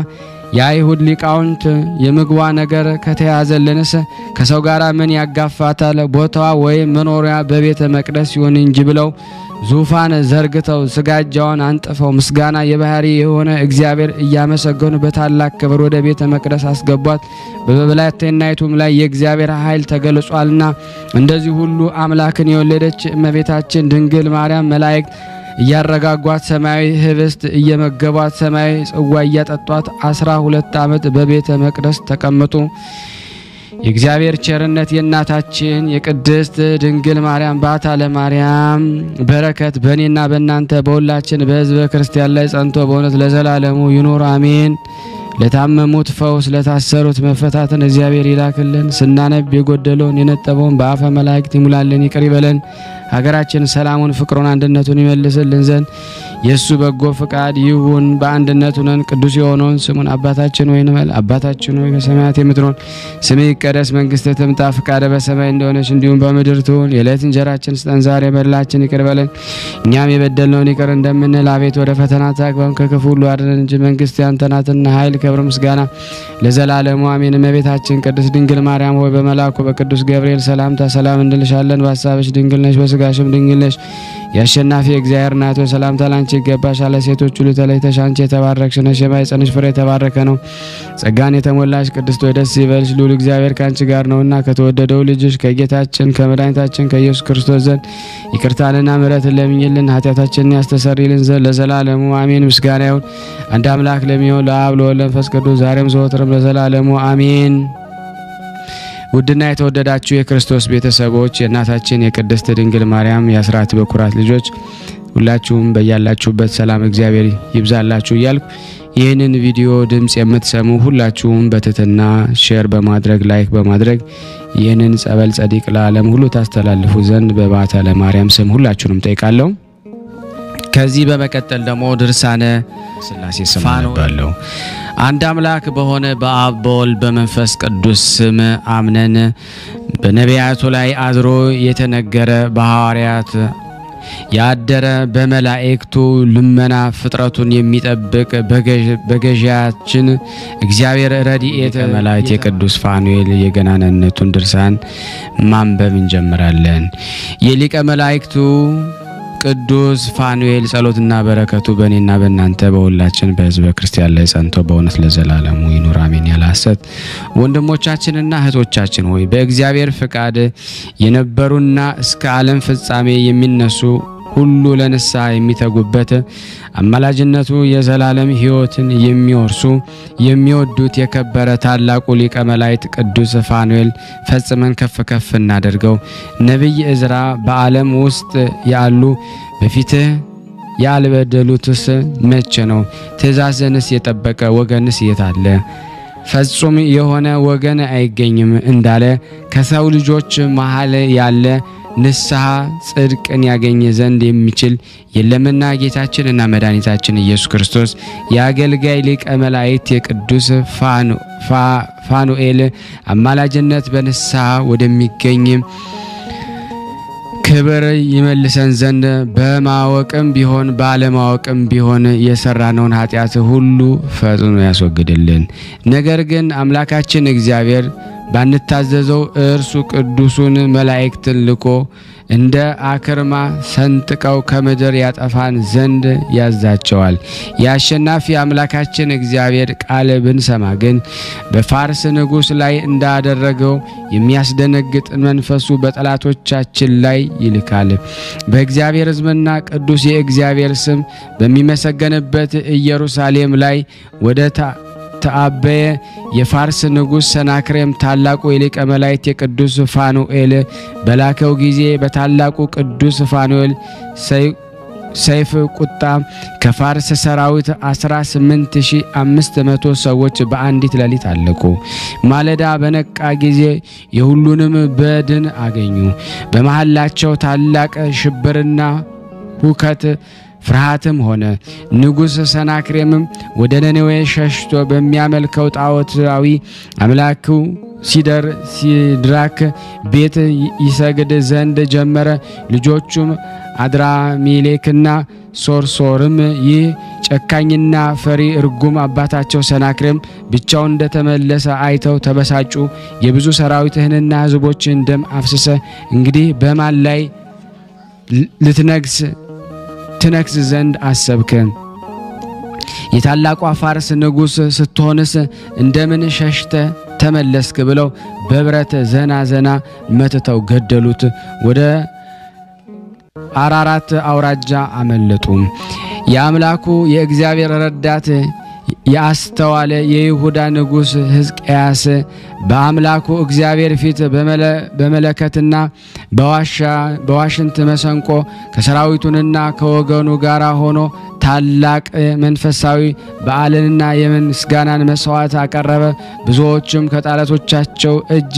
የአይሁድ ሊቃውንት የምግቧ ነገር ከተያዘልንስ ከሰው ጋር ምን ያጋፋታል? ቦታዋ ወይም መኖሪያ በቤተ መቅደስ ይሁን እንጂ ብለው ዙፋን ዘርግተው ስጋጃውን አንጥፈው ምስጋና የባህሪ የሆነ እግዚአብሔር እያመሰገኑ በታላቅ ክብር ወደ ቤተ መቅደስ አስገቧት። በብላቴናይቱም ላይ የእግዚአብሔር ኃይል ተገልጿልና እንደዚህ ሁሉ አምላክን የወለደች እመቤታችን ድንግል ማርያም መላእክት እያረጋጓት ሰማያዊ ህብስት እየመገቧት ሰማያዊ ጽዋ እያጠጧት 12 ዓመት በቤተ መቅደስ ተቀመጡ። የእግዚአብሔር ቸርነት የእናታችን የቅድስት ድንግል ማርያም ባታ ለማርያም በረከት በእኔና በእናንተ በሁላችን በሕዝበ ክርስቲያን ላይ ጸንቶ በእውነት ለዘላለሙ ይኑር አሜን። ለታመሙት ፈውስ ለታሰሩት መፈታትን እግዚአብሔር ይላክልን። ስናነብ የጎደለውን የነጠበውን በአፈ መላእክት ይሙላልን ይቅር ይበለን። ሀገራችን ሰላሙን ፍቅሩን አንድነቱን ይመልስልን ዘንድ የሱ በጎ ፍቃድ ይሁን። በአንድነት ሆነን ቅዱስ የሆነውን ስሙን አባታችን ሆይ እንበል። አባታችን ሆይ በሰማያት የምትኖር ስምህ ይቀደስ፣ መንግስትህ ትምጣ፣ ፍቃድህ በሰማይ እንደሆነች እንዲሁም በምድር ትሁን። የዕለት እንጀራችንን ስጠን ዛሬ፣ በደላችንን ይቅር በለን እኛም የበደልነውን ይቅር እንደምንል፣ አቤት ወደ ፈተና አታግባን ከክፉ ሁሉ አድነን እንጂ መንግስት ያንተ ናትና ኃይል፣ ክብር፣ ምስጋና ለዘላለሙ አሜን። እመቤታችን ቅድስት ድንግል ማርያም ሆይ በመልአኩ በቅዱስ ገብርኤል ሰላምታ ሰላም እንልሻለን። በሐሳብሽ ድንግል ነሽ፣ በስጋሽም ድንግል ነሽ። የአሸናፊ እግዚአብሔር እናት ሆይ ሰላምታ ላንቺ ይገባሻል። ሴቶች ሁሉ ተለይተሽ አንቺ የተባረክሽ ነሽ፣ የማኅፀንሽ ፍሬ የተባረከ ነው። ጸጋን የተሞላሽ ቅድስት ሆይ ደስ ይበልሽ፣ ልዑል እግዚአብሔር ካንቺ ጋር ነውና ከተወደደው ልጅሽ ከጌታችን ከመድኃኒታችን ከኢየሱስ ክርስቶስ ዘንድ ይቅርታንና ምሕረትን ለምኝልን ኃጢአታችንን ያስተሰርይልን ዘንድ ለዘላለሙ አሜን። ምስጋና ይሁን አንድ አምላክ ለሚሆን ለአብ ለወልድ ለመንፈስ ቅዱስ ዛሬም ዘወትርም ለዘላለሙ አሜን። ውድና የተወደዳችሁ የክርስቶስ ቤተሰቦች የእናታችን የቅድስት ድንግል ማርያም የአስራት በኩራት ልጆች ሁላችሁም በያላችሁበት ሰላም እግዚአብሔር ይብዛላችሁ እያልኩ ይህንን ቪዲዮ ድምጽ የምትሰሙ ሁላችሁም በትህትና ሼር በማድረግ ላይክ በማድረግ ይህንን ጸበል ጸዲቅ ለዓለም ሁሉ ታስተላልፉ ዘንድ በባታ ለማርያም ስም ሁላችሁንም ጠይቃለሁ። ከዚህ በመቀጠል ደግሞ ድርሳነ ሥላሴ ስም አነባለሁ። አንድ አምላክ በሆነ በአብ በወልድ በመንፈስ ቅዱስ ስም አምነን በነቢያቱ ላይ አድሮ የተነገረ በሐዋርያት ያደረ በመላእክቱ ልመና ፍጥረቱን የሚጠብቅ በገዢያችን እግዚአብሔር ረድኤት መላእክት የቅዱስ ፋኑኤል የገናንነቱን ድርሳን ማንበብ እንጀምራለን። የሊቀ መላእክቱ ቅዱስ ፋኑኤል ጸሎትና በረከቱ በእኔና በእናንተ በሁላችን በሕዝበ ክርስቲያን ላይ ጸንቶ በእውነት ለዘላለሙ ይኑር አሜን። ያለ ሐሰት ወንድሞቻችንና እህቶቻችን ሆይ በእግዚአብሔር ፍቃድ የነበሩና እስከ ዓለም ፍጻሜ የሚነሱ ሁሉ ለንስሐ የሚተጉበት አማላጅነቱ የዘላለም ሕይወትን የሚወርሱ የሚወዱት የከበረ ታላቁ ሊቀ መላእክት ቅዱስ ፋኑኤል ፈጽመን ከፍ ከፍ እናደርገው። ነቢይ ዕዝራ በዓለም ውስጥ ያሉ በፊትህ ያልበደሉትስ መቼ ነው? ትእዛዝንስ የጠበቀ ወገንስ የታለ? ፍጹም የሆነ ወገን አይገኝም እንዳለ ከሰው ልጆች መሃል ያለ ንስሐ ጽድቅን ያገኘ ዘንድ የሚችል የለምና ጌታችንና መድኃኒታችን ኢየሱስ ክርስቶስ የአገልጋይ ሊቀ መላእክት የቅዱስ ፋኑኤል አማላጅነት በንስሐ ወደሚገኝ ክብር ይመልሰን ዘንድ በማወቅም ቢሆን ባለማወቅም ቢሆን የሰራነውን ኃጢአት ሁሉ ፈጽሞ ያስወግድልን። ነገር ግን አምላካችን እግዚአብሔር ባንታዘዘው እርሱ ቅዱሱን መላእክትን ልኮ እንደ አክርማ ሰንጥቀው ከምድር ያጠፋን ዘንድ ያዛቸዋል። የአሸናፊ አምላካችን እግዚአብሔር ቃል ብንሰማ ግን በፋርስ ንጉሥ ላይ እንዳደረገው የሚያስደነግጥ መንፈሱ በጠላቶቻችን ላይ ይልካል። በእግዚአብሔር ሕዝብና ቅዱስ የእግዚአብሔር ስም በሚመሰገንበት ኢየሩሳሌም ላይ ወደ ተአበየ የፋርስ ንጉሥ ሰናክሬም ታላቁ የሊቀ መላእክት የቅዱስ ፋኑኤል በላከው ጊዜ በታላቁ ቅዱስ ፋኑኤል ሰይፍ ቁጣ ከፋርስ ሰራዊት 18500 ሰዎች በአንዲት ሌሊት አለቁ። ማለዳ በነቃ ጊዜ የሁሉንም በድን አገኙ። በመሐላቸው ታላቅ ሽብርና ሁከት ፍርሃትም ሆነ። ንጉሥ ሰናክሬምም ወደ ነነዌ ሸሽቶ በሚያመልከው ጣዖታዊ አምላኩ ሲድራክ ቤት ይሰግድ ዘንድ ጀመረ። ልጆቹም አድራሚሌክና ሶርሶርም ይህ ጨካኝና ፈሪ እርጉም አባታቸው ሰናክሬም ብቻውን እንደተመለሰ አይተው ተበሳጩ። የብዙ ሰራዊትህንና ሕዝቦችን ደም አፍስሰ እንግዲህ በማን ላይ ልትነግስ ትነክስ ዘንድ አሰብክ? የታላቋ ፋርስ ንጉሥ ስትሆንስ እንደምን ሸሽተ ተመለስክ? ብለው በብረት ዘና መትተው ገደሉት። ወደ አራራት አውራጃ አመለጡ። የአምላኩ የእግዚአብሔር ረዳት ያስተዋለ የይሁዳ ንጉሥ ሕዝቅያስ በአምላኩ እግዚአብሔር ፊት በመለከትና በዋሽንት መሰንቆ ከሰራዊቱና ከወገኑ ጋር ሆኖ ታላቅ መንፈሳዊ በዓልንና የምስጋናን መስዋዕት አቀረበ። ብዙዎችም ከጠላቶቻቸው እጅ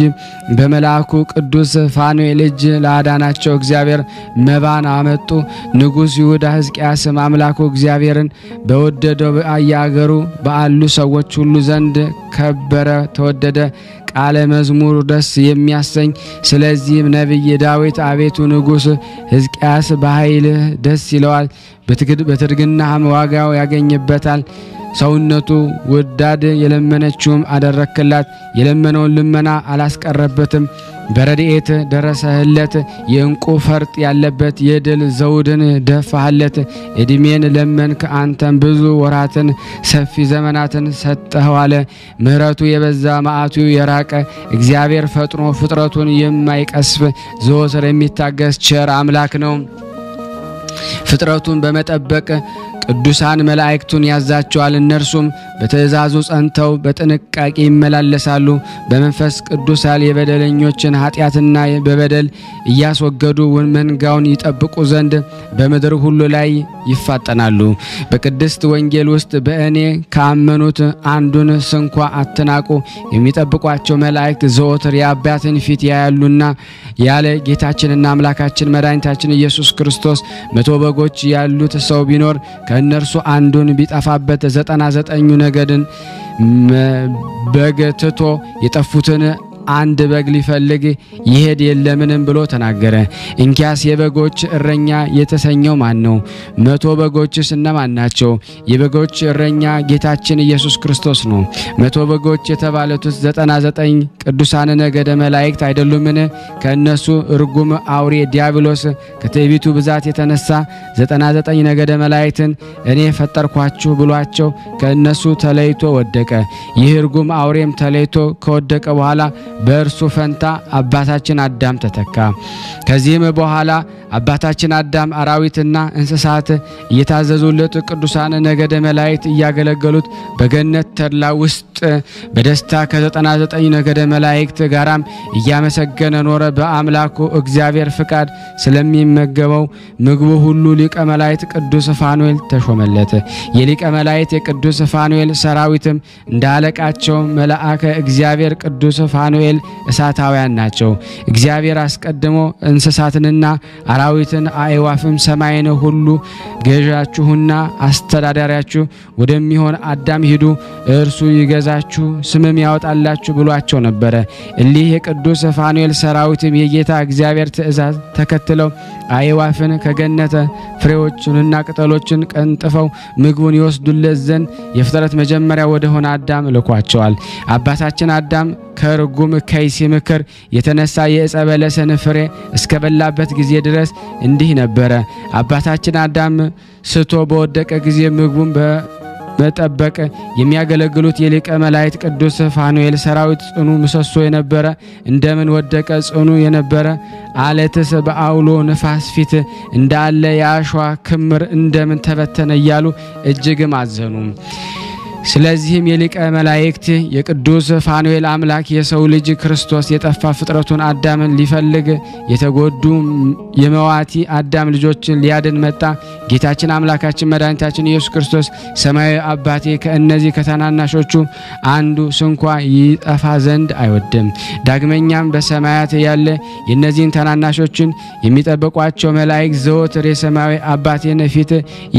በመልአኩ ቅዱስ ፋኑኤል እጅ ላዳናቸው እግዚአብሔር መባን አመጡ። ንጉሥ ይሁዳ ሕዝቅያስም አምላኩ እግዚአብሔርን በወደደው በአገሩ ባሉ ሰዎች ሁሉ ዘንድ ከበረ፣ ተወደደ። ቃለ መዝሙር ደስ የሚያሰኝ። ስለዚህም ነቢይ ዳዊት አቤቱ ንጉሥ ሕዝቅያስ በኃይልህ ደስ ይለዋል፣ በትርግናህም ዋጋው ያገኝበታል። ሰውነቱ ወዳድ የለመነችውም አደረክላት፣ የለመነውን ልመና አላስቀረበትም። በረድኤት ደረሰህለት፣ የእንቁ ፈርጥ ያለበት የድል ዘውድን ደፋህለት። እድሜን ለመንክ፣ አንተም ብዙ ወራትን ሰፊ ዘመናትን ሰጠኸው አለ። ምሕረቱ የበዛ መዓቱ የራቀ እግዚአብሔር ፈጥኖ ፍጥረቱን የማይቀስፍ ዘወትር የሚታገስ ቸር አምላክ ነው። ፍጥረቱን በመጠበቅ ቅዱሳን መላእክቱን ያዛቸዋል። እነርሱም በትእዛዙ ጸንተው በጥንቃቄ ይመላለሳሉ። በመንፈስ ቅዱስ የበደለኞችን ኃጢአትና በበደል እያስወገዱ መንጋውን ይጠብቁ ዘንድ በምድር ሁሉ ላይ ይፋጠናሉ። በቅድስት ወንጌል ውስጥ በእኔ ካመኑት አንዱን ስንኳ አትናቁ፣ የሚጠብቋቸው መላእክት ዘወትር የአባትን ፊት ያያሉና ያለ ጌታችንና አምላካችን መድኃኒታችን ኢየሱስ ክርስቶስ 100 በጎች ያሉት ሰው ቢኖር ከእነርሱ አንዱን ቢጠፋበት 99 ነገድን በግ ትቶ የጠፉትን አንድ በግ ሊፈልግ ይሄድ የለምንም ብሎ ተናገረ። እንኪያስ የበጎች እረኛ የተሰኘው ማን ነው? 100 በጎችስ እነማን ናቸው? የበጎች እረኛ ጌታችን ኢየሱስ ክርስቶስ ነው። 100 በጎች የተባሉት 99 ቅዱሳን ነገደ መላእክት አይደሉምን? ከእነሱ እርጉም አውሬ ዲያብሎስ ከትዕቢቱ ብዛት የተነሳ 99 ነገደ መላእክትን እኔ ፈጠርኳችሁ ብሏቸው ከእነሱ ተለይቶ ወደቀ። ይህ እርጉም አውሬም ተለይቶ ከወደቀ በኋላ በእርሱ ፈንታ አባታችን አዳም ተተካ። ከዚህም በኋላ አባታችን አዳም አራዊትና እንስሳት እየታዘዙለት ቅዱሳን ነገደ መላእክት እያገለገሉት በገነት ተድላ ውስጥ በደስታ ከ99 ነገደ መላእክት ጋራም እያመሰገነ ኖረ። በአምላኩ እግዚአብሔር ፍቃድ ስለሚመገበው ምግቡ ሁሉ ሊቀ መላእክት ቅዱስ ፋኑኤል ተሾመለት። የሊቀ መላእክት የቅዱስ ፋኑኤል ሰራዊትም እንዳለቃቸው መልአከ እግዚአብሔር ቅዱስ ፋኑኤል እሳታውያን ናቸው። እግዚአብሔር አስቀድሞ እንስሳትንና አራዊትን አእዋፍም ሰማይን ሁሉ ገዣችሁና አስተዳዳሪያችሁ ወደሚሆን አዳም ሂዱ፣ እርሱ ይገዛችሁ ስምም ያወጣላችሁ ብሏቸው ነበረ። እሊህ የቅዱስ ፋኑኤል ሰራዊትም የጌታ እግዚአብሔር ትእዛዝ ተከትለው አእዋፍን ከገነተ ፍሬዎችንና ቅጠሎችን ቀንጥፈው ምግቡን ይወስዱለት ዘንድ የፍጥረት መጀመሪያ ወደ ሆነ አዳም ልኳቸዋል። አባታችን አዳም ከርጉም ከይሲ ምክር የተነሳ የዕፀ በለስን ፍሬ እስከበላበት ጊዜ ድረስ እንዲህ ነበረ። አባታችን አዳም ስቶ በወደቀ ጊዜ ምግቡን በመጠበቅ የሚያገለግሉት የሊቀ መላእክት ቅዱስ ፋኑኤል ሰራዊት ጽኑ ምሰሶ የነበረ እንደምን ወደቀ? ጽኑ የነበረ አለትስ በአውሎ ነፋስ ፊት እንዳለ የአሸዋ ክምር እንደምን ተበተነ እያሉ እጅግም አዘኑ። ስለዚህም የሊቀ መላእክት የቅዱስ ፋኑኤል አምላክ የሰው ልጅ ክርስቶስ የጠፋ ፍጥረቱን አዳምን ሊፈልግ የተጎዱ የመዋቲ አዳም ልጆችን ሊያድን መጣ። ጌታችን አምላካችን መድኃኒታችን ኢየሱስ ክርስቶስ ሰማያዊ አባቴ ከእነዚህ ከተናናሾቹ አንዱ ስንኳ ይጠፋ ዘንድ አይወድም። ዳግመኛም በሰማያት ያለ የእነዚህን ተናናሾችን የሚጠብቋቸው መላእክት ዘወትር የሰማያዊ አባቴን ፊት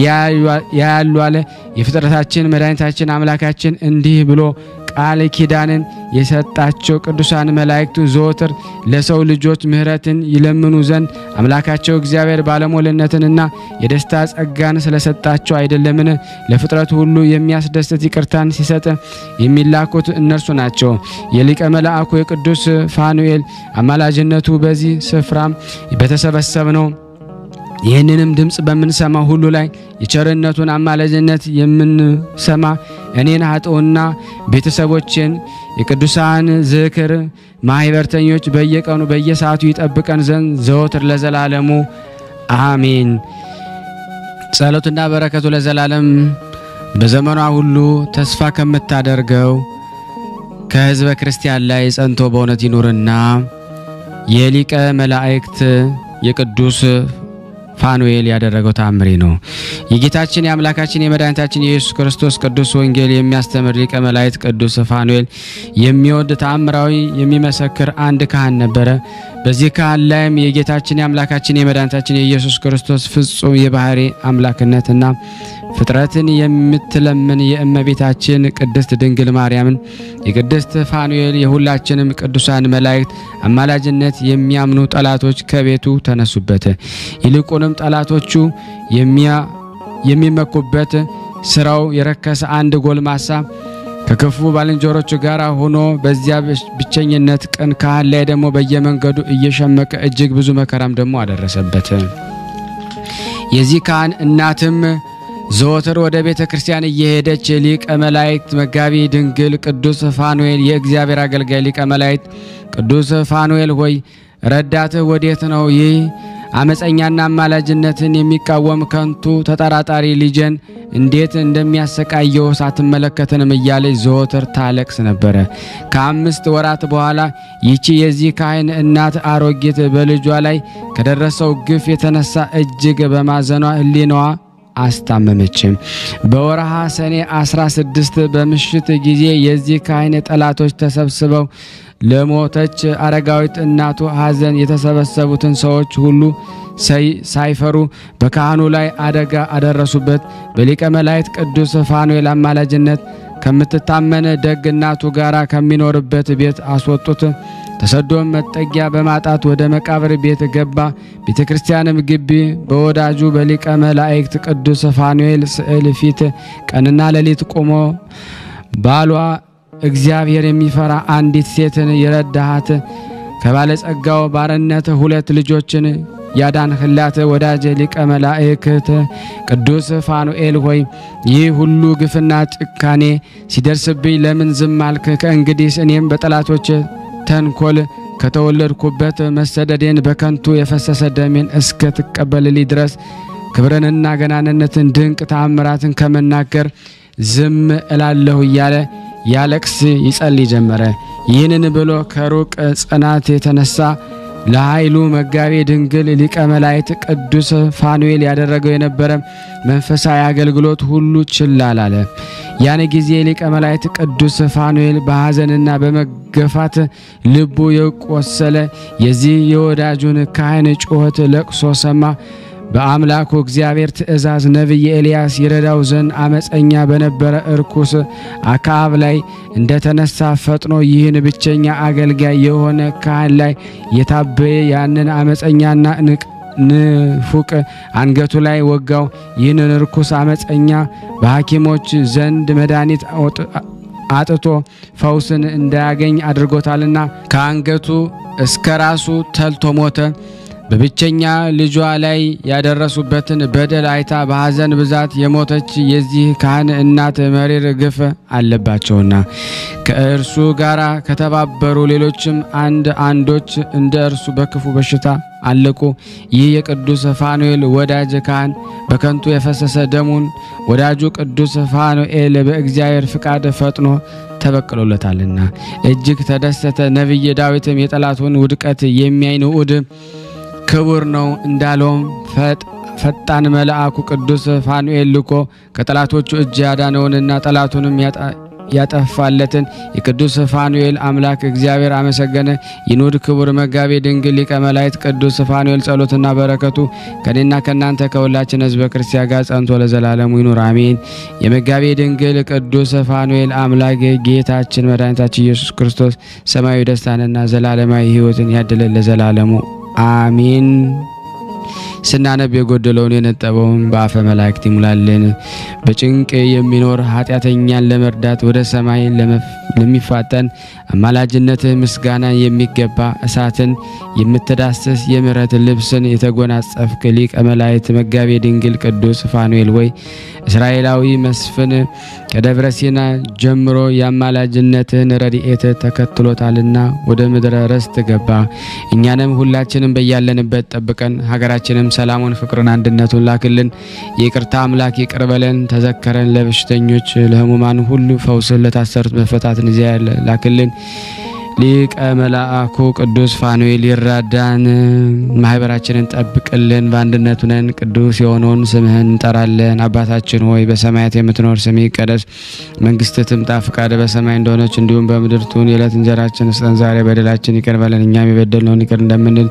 ያያሉ አለ። የፍጥረታችን መድኃኒታችን አምላካችን እንዲህ ብሎ ቃል ኪዳንን የሰጣቸው ቅዱሳን መላእክቱ ዘወትር ለሰው ልጆች ምህረትን ይለምኑ ዘንድ አምላካቸው እግዚአብሔር ባለሞልነትንና የደስታ ጸጋን ስለሰጣቸው አይደለምን? ለፍጥረቱ ሁሉ የሚያስደስት ይቅርታን ሲሰጥ የሚላኩት እነርሱ ናቸው። የሊቀ መልአኩ የቅዱስ ፋኑኤል አማላጅነቱ በዚህ ስፍራም በተሰበሰብነው ይህንንም ድምጽ በምንሰማ ሁሉ ላይ የቸርነቱን አማላጅነት የምንሰማ እኔን ኃጥኡና ቤተሰቦችን የቅዱሳን ዝክር ማህበርተኞች በየቀኑ በየሰዓቱ ይጠብቀን ዘንድ ዘወትር ለዘላለሙ አሜን። ጸሎትና በረከቱ ለዘላለም በዘመኗ ሁሉ ተስፋ ከምታደርገው ከሕዝበ ክርስቲያን ላይ ጸንቶ በእውነት ይኑርና የሊቀ መላእክት የቅዱስ ፋኑኤል ያደረገው ተአምሪ ነው። የጌታችን የአምላካችን የመድኃኒታችን የኢየሱስ ክርስቶስ ቅዱስ ወንጌል የሚያስተምር ሊቀ መላእክት ቅዱስ ፋኑኤል የሚወድ ተአምራዊ የሚመሰክር አንድ ካህን ነበረ። በዚህ ካህን ላይም የጌታችን የአምላካችን የመድኃኒታችን የኢየሱስ ክርስቶስ ፍጹም የባህሪ አምላክነትና ፍጥረትን የምትለምን የእመቤታችን ቅድስት ድንግል ማርያምን የቅድስት ፋኑኤል የሁላችንም ቅዱሳን መላእክት አማላጅነት የሚያምኑ ጠላቶች ከቤቱ ተነሱበት። ይልቁንም ጠላቶቹ የሚመኩበት ስራው የረከሰ አንድ ጎልማሳ ከክፉ ባልንጀሮቹ ጋር ሆኖ በዚያ ብቸኝነት ቀን ካህን ላይ ደግሞ በየመንገዱ እየሸመቀ እጅግ ብዙ መከራም ደግሞ አደረሰበት። የዚህ ካህን እናትም ዘወትር ወደ ቤተ ክርስቲያን እየሄደች ሊቀ መላእክት መጋቢ ድንግል ቅዱስ ፋኑኤል የእግዚአብሔር አገልጋይ ሊቀ መላእክት ቅዱስ ፋኑኤል ሆይ ረዳትህ ወዴት ነው? ይህ አመፀኛና አማላጅነትን የሚቃወም ከንቱ ተጠራጣሪ ልጅን እንዴት እንደሚያሰቃየው ሳትመለከተንም እያለች ዘወትር ታለቅስ ነበር። ከ5 ወራት በኋላ ይቺ የዚህ ካህን እናት አሮጊት በልጇ ላይ ከደረሰው ግፍ የተነሳ እጅግ በማዘኗ ሕሊናዋ አስታመመች። በወርሃ ሰኔ 16 በምሽት ጊዜ የዚህ ካህን ጠላቶች ተሰብስበው ለሞተች አረጋዊት እናቱ ሐዘን የተሰበሰቡትን ሰዎች ሁሉ ሳይፈሩ በካህኑ ላይ አደጋ አደረሱበት። በሊቀ መላእክት ቅዱስ ፋኑኤል አማላጅነት ከምትታመን ደግ እናቱ ጋራ ከሚኖርበት ቤት አስወጡት። ተሰዶም መጠጊያ በማጣት ወደ መቃብር ቤት ገባ። ቤተ ክርስቲያንም ግቢ በወዳጁ በሊቀ መላእክት ቅዱስ ፋኑኤል ስዕል ፊት ቀንና ሌሊት ቆሞ ባሏ እግዚአብሔር የሚፈራ አንዲት ሴትን የረዳሃት ከባለጸጋው ባርነት 2 ልጆችን ያዳንህላት ወዳጅ ሊቀ መላእክት ቅዱስ ፋኑኤል ሆይ ይህ ሁሉ ግፍና ጭካኔ ሲደርስብኝ ለምን ዝም አልክ? ከእንግዲህ እኔም በጠላቶች ተንኮል ከተወለድኩበት መሰደዴን በከንቱ የፈሰሰ ደሜን እስከ ተቀበልልኝ ድረስ ክብርንና ገናንነትን ድንቅ ተአምራትን ከመናገር ዝም እላለሁ እያለ ያለቅስ ይጸልይ ጀመረ። ይህንን ብሎ ከሩቅ ጽናት የተነሳ ለኃይሉ መጋቢ ድንግል ሊቀ መላእክት ቅዱስ ፋኑኤል ያደረገው የነበረ መንፈሳዊ አገልግሎት ሁሉ ችላ አለ። ያን ጊዜ ሊቀ መላእክት ቅዱስ ፋኑኤል በሐዘንና በመገፋት ልቡ የቆሰለ የዚህ የወዳጁን ካህን ጩኸት ለቅሶ ሰማ። በአምላኩ እግዚአብሔር ትእዛዝ ነብይ ኤልያስ ይረዳው ዘንድ አመፀኛ በነበረ እርኩስ አክዓብ ላይ እንደተነሳ ፈጥኖ ይህን ብቸኛ አገልጋይ የሆነ ካህን ላይ የታበየ ያንን አመፀኛና ንፉቅ አንገቱ ላይ ወጋው። ይህንን እርኩስ አመፀኛ በሐኪሞች ዘንድ መድኃኒት አጥቶ ፈውስን እንዳያገኝ አድርጎታልና ከአንገቱ እስከ ራሱ ተልቶ ሞተ። በብቸኛ ልጇ ላይ ያደረሱበትን በደል አይታ በሐዘን ብዛት የሞተች የዚህ ካህን እናት መሪር ግፍ አለባቸውና ከእርሱ ጋራ ከተባበሩ ሌሎችም አንዶች እንደ እርሱ በክፉ በሽታ አለቁ። ይህ የቅዱስ ፋኑኤል ወዳጅ ካህን በከንቱ የፈሰሰ ደሙን ወዳጁ ቅዱስ ፋኑኤል በእግዚአብሔር ፍቃድ ፈጥኖ ተበቅሎለታልና እጅግ ተደሰተ። ነብይ ዳዊትም የጠላቱን ውድቀት የሚያይ ንዑድ ክቡር ነው እንዳለውም ፈጣን መልአኩ ቅዱስ ፋኑኤል ልኮ ከጠላቶቹ እጅ ያዳነውንና ጠላቱንም ያጠፋለትን የቅዱስ ፋኑኤል አምላክ እግዚአብሔር አመሰገነ። ይኑድ ክቡር መጋቢ ድንግል ሊቀ መላእክት ቅዱስ ፋኑኤል ጸሎትና በረከቱ ከኔና ከናንተ ከሁላችን ሕዝበ ክርስቲያን ጋር ጸንቶ ለዘላለሙ ይኑር አሜን። የመጋቢ ድንግል ቅዱስ ፋኑኤል አምላክ ጌታችን መድኃኒታችን ኢየሱስ ክርስቶስ ሰማያዊ ደስታንና ዘላለማዊ ሕይወትን ያድለን ለዘላለሙ አሜን። ስናነብ የጎደለውን የነጠበውን በአፈ መላእክት ይሙላልን። በጭንቅ የሚኖር ኃጢአተኛን ለመርዳት ወደ ሰማይ ለሚፋጠን አማላጅነትህ ምስጋና የሚገባ እሳትን የምትዳስስ የምሕረት ልብስን የተጎናጸፍክ ሊቀ መላእክት መጋቤ ድንግል ቅዱስ ፋኑኤል ወይ እስራኤላዊ መስፍን ከደብረ ሲና ጀምሮ የአማላጅነትህን ረድኤት ተከትሎታልና ወደ ምድረ ርስት ገባ። እኛንም ሁላችንም በያለንበት ጠብቀን፣ ሀገራችንም ሰላሙን፣ ፍቅርን፣ አንድነቱን ላክልን። የይቅርታ አምላክ ይቅር በለን፣ ተዘከረን። ለበሽተኞች ለሕሙማን ሁሉ ፈውስን፣ ለታሰሩት መፈታትን ላክልን። ሊቀ መላእኩ ቅዱስ ፋኑኤል ይራዳን፣ ማህበራችንን ጠብቅልን። በአንድነት ነን ቅዱስ የሆነውን ስምህን እንጠራለን። አባታችን ሆይ በሰማያት የምትኖር ስምህ ይቀደስ፣ መንግስትህ ትምጣ፣ ፈቃድህ በሰማይ እንደሆነች እንዲሁም በምድር ትሁን። የዕለት እንጀራችንን ስጠን ዛሬ፣ በደላችን ይቅር በለን እኛም የበደልነውን ይቅር እንደምንል።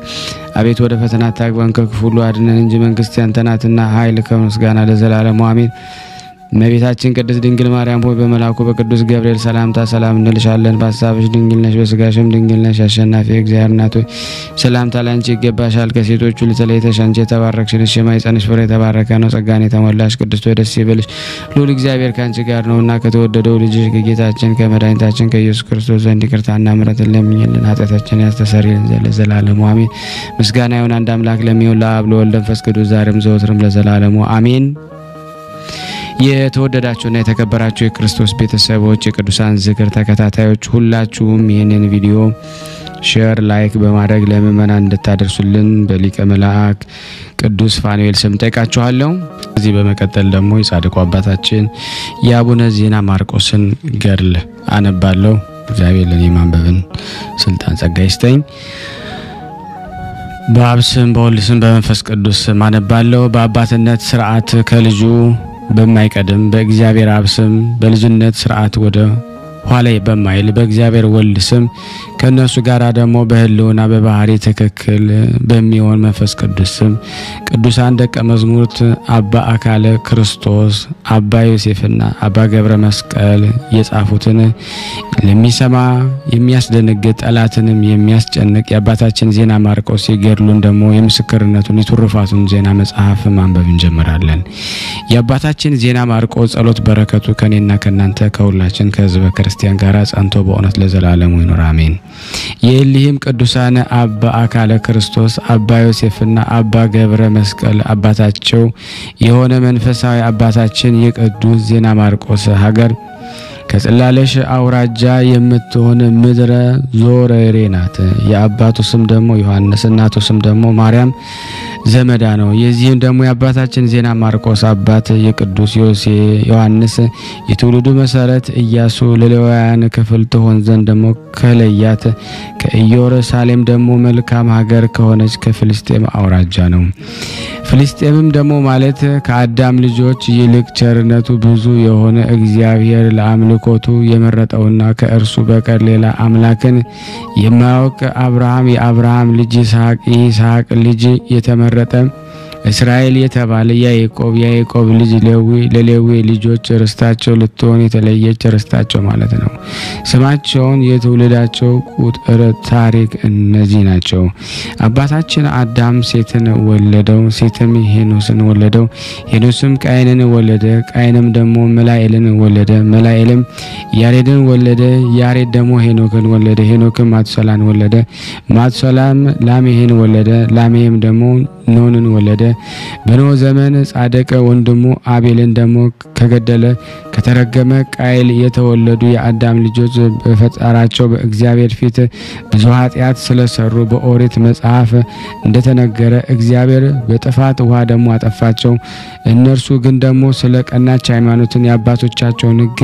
አቤት ወደ ፈተና አታግባን ከክፉ ሁሉ አድነን እንጂ መንግስት ያንተ ናትና ኃይል፣ ከምስጋና ለዘላለሙ አሜን። እመቤታችን ቅድስት ድንግል ማርያም ሆይ በመልአኩ በቅዱስ ገብርኤል ሰላምታ ሰላም እንልሻለን። በሐሳብሽ ድንግል ነሽ፣ በስጋሽም ድንግል ነሽ። አሸናፊ እግዚአብሔር እናት ሆይ ሰላምታ ላንቺ ይገባሻል። ከሴቶች ሁሉ ተለይተሽ አንቺ የተባረክሽ ነሽ፣ የማኅፀንሽ ፍሬ የተባረከ ነው። ጸጋን የተሞላሽ ቅድስት ሆይ ደስ ይበልሽ፣ ልዑል እግዚአብሔር ከአንቺ ጋር ነውና ከተወደደው ልጅሽ ከጌታችን ከመድኃኒታችን ከኢየሱስ ክርስቶስ ዘንድ ይቅርታና ምሕረትን ለምኝልን፣ ኃጢአታችንን ያስተሰርይልን ዘንድ ለዘላለሙ አሜን። ምስጋና ይሁን አንድ አምላክ ለሚሆን ለአብ ለወልድ ለመንፈስ ቅዱስ ዛሬም ዘወትርም ለዘላለሙ አሜን። የተወደዳችሁና የተከበራችሁ የክርስቶስ ቤተሰቦች የቅዱሳን ዝክር ተከታታዮች ሁላችሁም ይህንን ቪዲዮ ሼር፣ ላይክ በማድረግ ለምእመናን እንድታደርሱልን በሊቀ መላእክ ቅዱስ ፋኑኤል ስም ጠይቃችኋለሁ። እዚህ በመቀጠል ደግሞ የጻድቁ አባታችን የአቡነ ዜና ማርቆስን ገድል አነባለሁ። እግዚአብሔር ለኔ ማንበብን ስልጣን ጸጋ ይስጠኝ። በአብ ስም በወልድ ስም በመንፈስ ቅዱስ ስም አነባለሁ። በአባትነት ሥርዓት ከልጁ በማይቀድም በእግዚአብሔር አብ ስም በልጅነት ሥርዓት ወደ ኋላ በማይል በእግዚአብሔር ወልድ ስም ከነሱ ጋር ደግሞ በህልውና በባህሪ ትክክል በሚሆን መንፈስ ቅዱስ ስም ቅዱሳን ደቀ መዝሙርት አባ አካለ ክርስቶስ፣ አባ ዮሴፍና አባ ገብረ መስቀል የጻፉትን ለሚሰማ የሚያስደነግጥ ጠላትንም የሚያስጨንቅ የአባታችን ዜና ማርቆስ የገድሉን ደግሞ የምስክርነቱን የትሩፋቱን ዜና መጽሐፍ ማንበብ እንጀምራለን። የአባታችን ዜና ማርቆስ ጸሎት በረከቱ ከኔና ከናንተ ከሁላችን ከህዝበ ክርስቲያን ጋር ጸንቶ በእውነት ለዘላለሙ ይኑር አሜን። የእሊህም ቅዱሳን አባ አካለ ክርስቶስ፣ አባ ዮሴፍና አባ ገብረ መስቀል አባታቸው የሆነ መንፈሳዊ አባታችን የቅዱስ ዜና ማርቆስ ሀገር ከጽላለሽ አውራጃ የምትሆን ምድረ ዞረሬ ናት። የአባቱ ስም ደግሞ ዮሐንስ እናቱ ስም ደግሞ ማርያም ዘመዳ ነው። የዚህም ደግሞ የአባታችን ዜና ማርቆስ አባት የቅዱስ ዮሐንስ የትውልዱ መሰረት ኢያሱ ለሌዋውያን ክፍል ትሆን ዘንድ ደግሞ ከለያት ከኢየሩሳሌም ደግሞ መልካም ሀገር ከሆነች ከፍልስጤም አውራጃ ነው። ፍልስጤምም ደግሞ ማለት ከአዳም ልጆች ይልቅ ቸርነቱ ብዙ የሆነ እግዚአብሔር ለአምልኮቱ የመረጠውና ከእርሱ በቀር ሌላ አምላክን የማያውቅ አብርሃም የአብርሃም ልጅ ይስሐቅ ልጅ የተመረጠ እስራኤል የተባለ ያዕቆብ ልጅ ሌዊ ለሌዊ ልጆች ርስታቸው ልትሆን የተለየች ርስታቸው ማለት ነው። ስማቸውን የትውልዳቸው ቁጥር ታሪክ እነዚህ ናቸው። አባታችን አዳም ሴትን ወለደው፣ ሴትም ሄኖስን ወለደው፣ ሄኖስም ቃየንን ወለደ፣ ቃየንም ደግሞ መላኤልን ወለደ፣ መላኤልም ያሬድን ወለደ፣ ያሬድ ደግሞ ሄኖክን ወለደ፣ ሄኖክም ማቱሳላን ወለደ፣ ማቱሳላም ላሜህን ወለደ፣ ላሜህም ደግሞ ኖንን ወለደ። በኖህ ዘመን ጻድቅ ወንድሙ አቤልን ደግሞ ከገደለ ከተረገመ ቃየል የተወለዱ የአዳም ልጆች በፈጣራቸው በእግዚአብሔር ፊት ብዙ ኃጢአት ስለሰሩ በኦሪት መጽሐፍ እንደተነገረ እግዚአብሔር በጥፋት ውሃ ደግሞ አጠፋቸው። እነርሱ ግን ደግሞ ስለ ቀናች ሃይማኖትን የአባቶቻቸውን ሕግ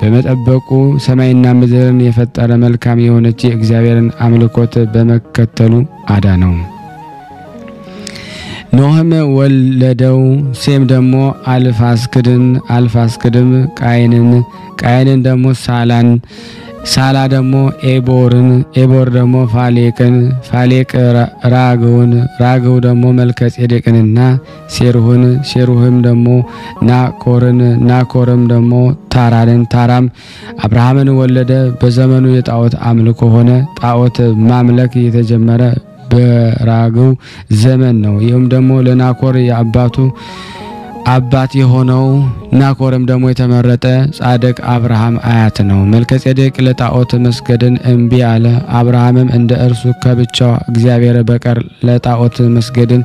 በመጠበቁ ሰማይና ምድርን የፈጠረ መልካም የሆነች የእግዚአብሔርን አምልኮት በመከተሉ አዳነው። ኖህም ወለደው። ሴም ደግሞ አልፋስክድም ቃየንን ደግሞ ሳላ ደግሞ ኤቦር ደግሞ ፋሌቅ ራግው ደግሞ መልከጼዴቅንና ሴሩህም ደግሞ ናኮርም ደግሞ ታራም አብርሃምን ወለደ። በዘመኑ የጣዖት አምልኮ ሆነ። ጣዖት ማምለክ የተጀመረ በራግው ዘመን ነው። ይህም ደግሞ ለናኮር የአባቱ አባት የሆነው ናኮርም ደግሞ የተመረጠ ጻድቅ አብርሃም አያት ነው። መልከጼዴቅ ለጣዖት መስገድን እምቢ አለ። አብርሃምም እንደ እርሱ ከብቻው እግዚአብሔር በቀር ለጣዖት መስገድን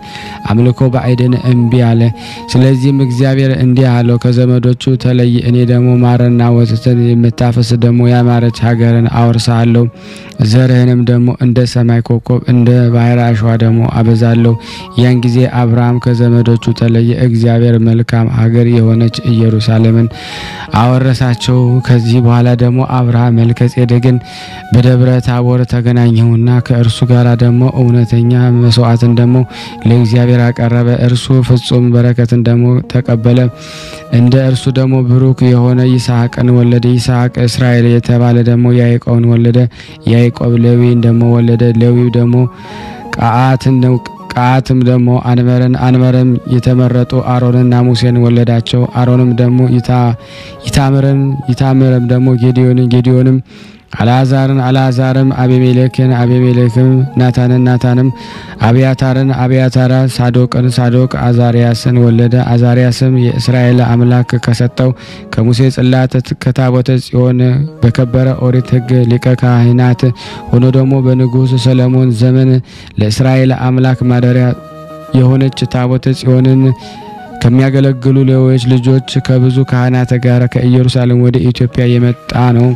አምልኮ ባዕድን እምቢ አለ። ስለዚህም እግዚአብሔር እንዲህ አለው፣ ከዘመዶቹ ተለይ፣ እኔ ደግሞ ማርና ወተትን የምታፈስ ደግሞ ያማረች ሀገርን አወርሳለሁ። ዘርህንም ደግሞ እንደ ሰማይ ኮከብ እንደ ባህር አሸዋ ደግሞ አበዛለሁ። ያን ጊዜ አብርሃም ከዘመዶቹ ተለየ፣ እግዚአብሔር መልካም ሀገር የሆነች ኢየሩሳሌምን አወረሳቸው። ከዚህ በኋላ ደግሞ አብርሃም መልከጼዴቅን በደብረ ታቦር ተገናኘውና ከእርሱ ጋር ደግሞ እውነተኛ መስዋዕትን ደግሞ ለእግዚአብሔር አቀረበ። እርሱ ፍጹም በረከትን ደግሞ ተቀበለ። እንደ እርሱ ደግሞ ብሩክ የሆነ ይስሐቅን ወለደ። ይስሐቅ እስራኤል የተባለ ደግሞ ያዕቆብን ወለደ። ያዕቆብ ሌዊን ደግሞ ወለደ። ሌዊ ደግሞ ቃዓትም ደግሞ አንመርም የተመረጡ አሮንና ሙሴን ወለዳቸው። አሮንም ደግሞ ይታምርም ደግሞ ጌዲዮንም አልዓዛርም አቤሜሌክም ናታንም አብያታር ሳዶቅ አዛሪያስን ወለደ። አዛሪያስም የእስራኤል አምላክ ከሰጠው ከሙሴ ጽላት ከታቦተ ጽዮን በከበረ ኦሪት ሕግ ሊቀ ካህናት ሆኖ ደግሞ በንጉሥ ሰለሞን ዘመን ለእስራኤል አምላክ ማደሪያ የሆነች ታቦተ ጽዮንን ከሚያገለግሉ ሌሎች ልጆች ከብዙ ካህናት ጋር ከኢየሩሳሌም ወደ ኢትዮጵያ የመጣ ነው።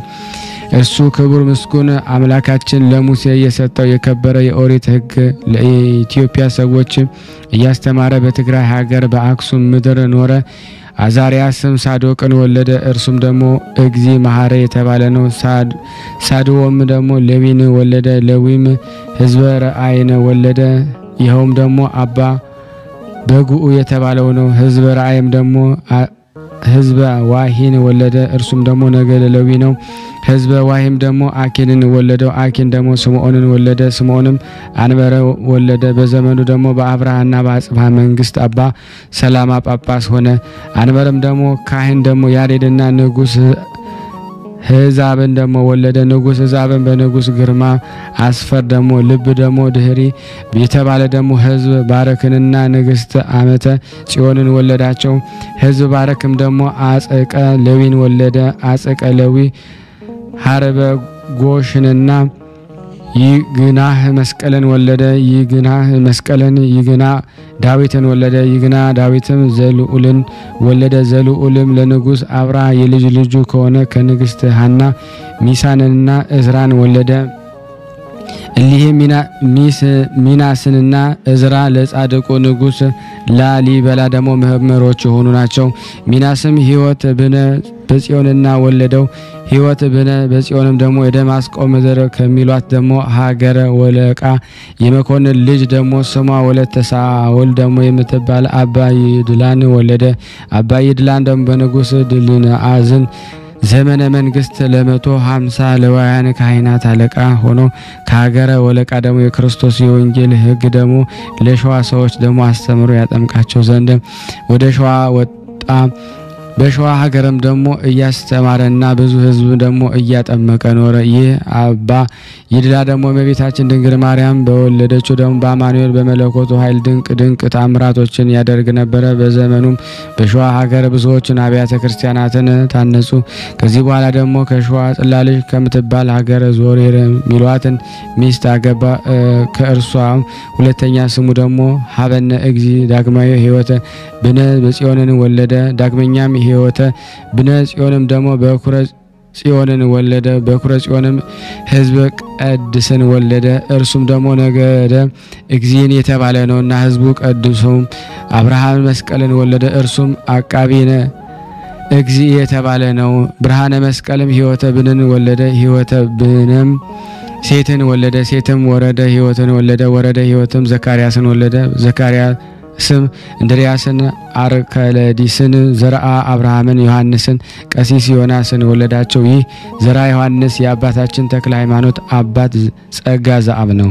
እርሱ ክቡር ምስጉን አምላካችን ለሙሴ የሰጠው የከበረ የኦሪት ሕግ ለኢትዮጵያ ሰዎች እያስተማረ በትግራይ ሀገር በአክሱም ምድር ኖረ። አዛሪያስም ሳዶቅን ወለደ። እርሱም ደግሞ እግዚ መሐረ የተባለ ነው። ሳድዎም ደግሞ ሌዊን ወለደ። ሌዊም ሕዝበ ረአይን ወለደ። ይኸውም ደግሞ አባ በጉኡ የተባለው ነው። ሕዝበ ረአይም ደግሞ ሕዝበ ዋሂን ወለደ። እርሱም ደግሞ ነገደ ሌዊ ነው። ሕዝበ ዋሂም ደግሞ አኪንን ወለደው። አኪን ደግሞ ስምዖንን ወለደ። ስምዖንም አንበረ ወለደ። በዘመኑ ደግሞ በአብርሃና በአጽብሃ መንግስት አባ ሰላማ ጳጳስ ሆነ። አንበረም ደግሞ ካህን ደግሞ ያሬድና ንጉስ ሕዛብን ደግሞ ወለደ። ንጉስ ሕዛብን በንጉስ ግርማ አስፈር ደግሞ ልብ ደግሞ ድህሪ የተባለ ደግሞ ሕዝብ ባረክንና ንግስት አመተ ጽዮንን ወለዳቸው። ሕዝብ ባረክም ደግሞ አጸቀ ሌዊን ወለደ። አጸቀ ሌዊ ሐረበ ጎሽንና ይግናህ መስቀልን ወለደ። ይግናህ መስቀልን ይግና ዳዊትን ወለደ። ይግና ዳዊትም ዘልዑልን ወለደ። ዘልዑልም ለንጉስ አብራ የልጅ ልጁ ከሆነ ከንግስት ሐና ሚሳንንና እዝራን ወለደ። እሊህ ሚናስንና እዝራ ለጻድቁ ንጉስ ላሊበላ ደግሞ መምህሮች የሆኑ ናቸው። ሚናስም ሕይወት ብነ በጽዮንና ወለደው። ሕይወት ብነ በጽዮንም ደግሞ የደማስቆ ምድር ከሚሏት ደግሞ ሀገረ ወለቃ የመኮንን ልጅ ደግሞ ስሟ ወለተ ሳውል ደግሞ የምትባል አባ ይድላን ወለደ። አባ ይድላን ደግሞ በንጉስ ድልነአዝን ዘመነ መንግስት ለ150 ለዋያን ካህናት አለቃ ሆኖ ከሀገረ ወለቃ ደግሞ የክርስቶስ የወንጌል ሕግ ደግሞ ለሸዋ ሰዎች ደግሞ አስተምሮ ያጠምቃቸው ዘንድ ወደ ሸዋ ወጣ። በሸዋ ሀገርም ደግሞ እያስተማረና ብዙ ሕዝብ ደግሞ እያጠመቀ ኖረ። ይህ አባ ይድላ ደግሞ እመቤታችን ድንግል ማርያም በወለደችው ደግሞ በአማኑኤል በመለኮቱ ኃይል ድንቅ ታምራቶችን ያደርግ ነበረ። በዘመኑም በሸዋ ሀገር ብዙዎችን አብያተ ክርስቲያናትን ታነጹ። ከዚህ በኋላ ደግሞ ከሸዋ ጽላልሽ ከምትባል ሀገር ዞሬር ሚሏትን ሚስት አገባ። ከእርሷ ሁለተኛ ስሙ ደግሞ ሀበነ እግዚ ዳግማዊ ሕይወተ ብነ በጽዮንን ወለደ። ዳግመኛም ሕይወተ ብነ ጽዮንም ደግሞ በኩረ ጽዮንን ወለደ። በኩረ ጽዮንም ሕዝበ ቀድስን ወለደ። እርሱም ደግሞ ነገደ እግዚእን የተባለ ነውና ሕዝቡ ቀድሱም አብርሃም መስቀልን ወለደ። እርሱም አቃቢነ እግዚእ የተባለ ነው። ብርሃነ መስቀልም ሕይወተ ብንን ወለደ። ሕይወተ ብንም ሴትን ወለደ። ሴትም ወረደ ሕይወትን ወለደ። ወረደ ሕይወትም ዘካርያስን ወለደ። ዘካርያስ ስም እንድርያስን አርከለዲስን ዘርአ አብርሃምን ዮሐንስን ቀሲስ ዮናስን ወለዳቸው። ይህ ዘርአ ዮሐንስ የአባታችን ተክለ ሃይማኖት አባት ጸጋ ዘአብ ነው።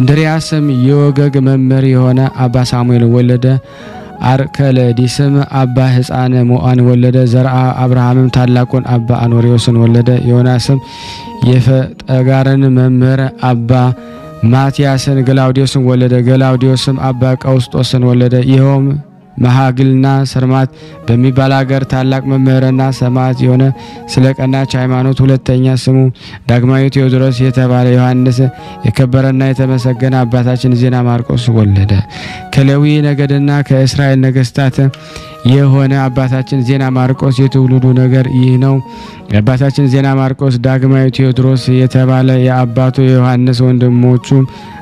እንድርያስም የወገግ መምህር የሆነ አባ ሳሙኤል ወለደ። አርከለዲስም አባ ሕፃነ ሞአን ወለደ። ዘርአ አብርሃምም ታላቁን አባ አኖሪዎስን ወለደ። ዮናስም የፈጠጋርን መምህር አባ ማቲያስን ገላውዲዮስን ወለደ። ገላውዲዮስም አባ ቀውስጦስን ወለደ። ይኸውም መሃግልና ሰርማት በሚባል ሀገር ታላቅ መምህርና ሰማዕት የሆነ ስለ ቀናች ሃይማኖት ሁለተኛ ስሙ ዳግማዊ ቴዎድሮስ የተባለ ዮሐንስ የከበረና የተመሰገነ አባታችን ዜና ማርቆስ ወለደ። ከሌዊ ነገድና ከእስራኤል ነገስታት የሆነ አባታችን ዜና ማርቆስ የትውልዱ ነገር ይህ ነው። የአባታችን ዜና ማርቆስ ዳግማዊ ቴዎድሮስ የተባለ የአባቱ የዮሐንስ ወንድሞቹ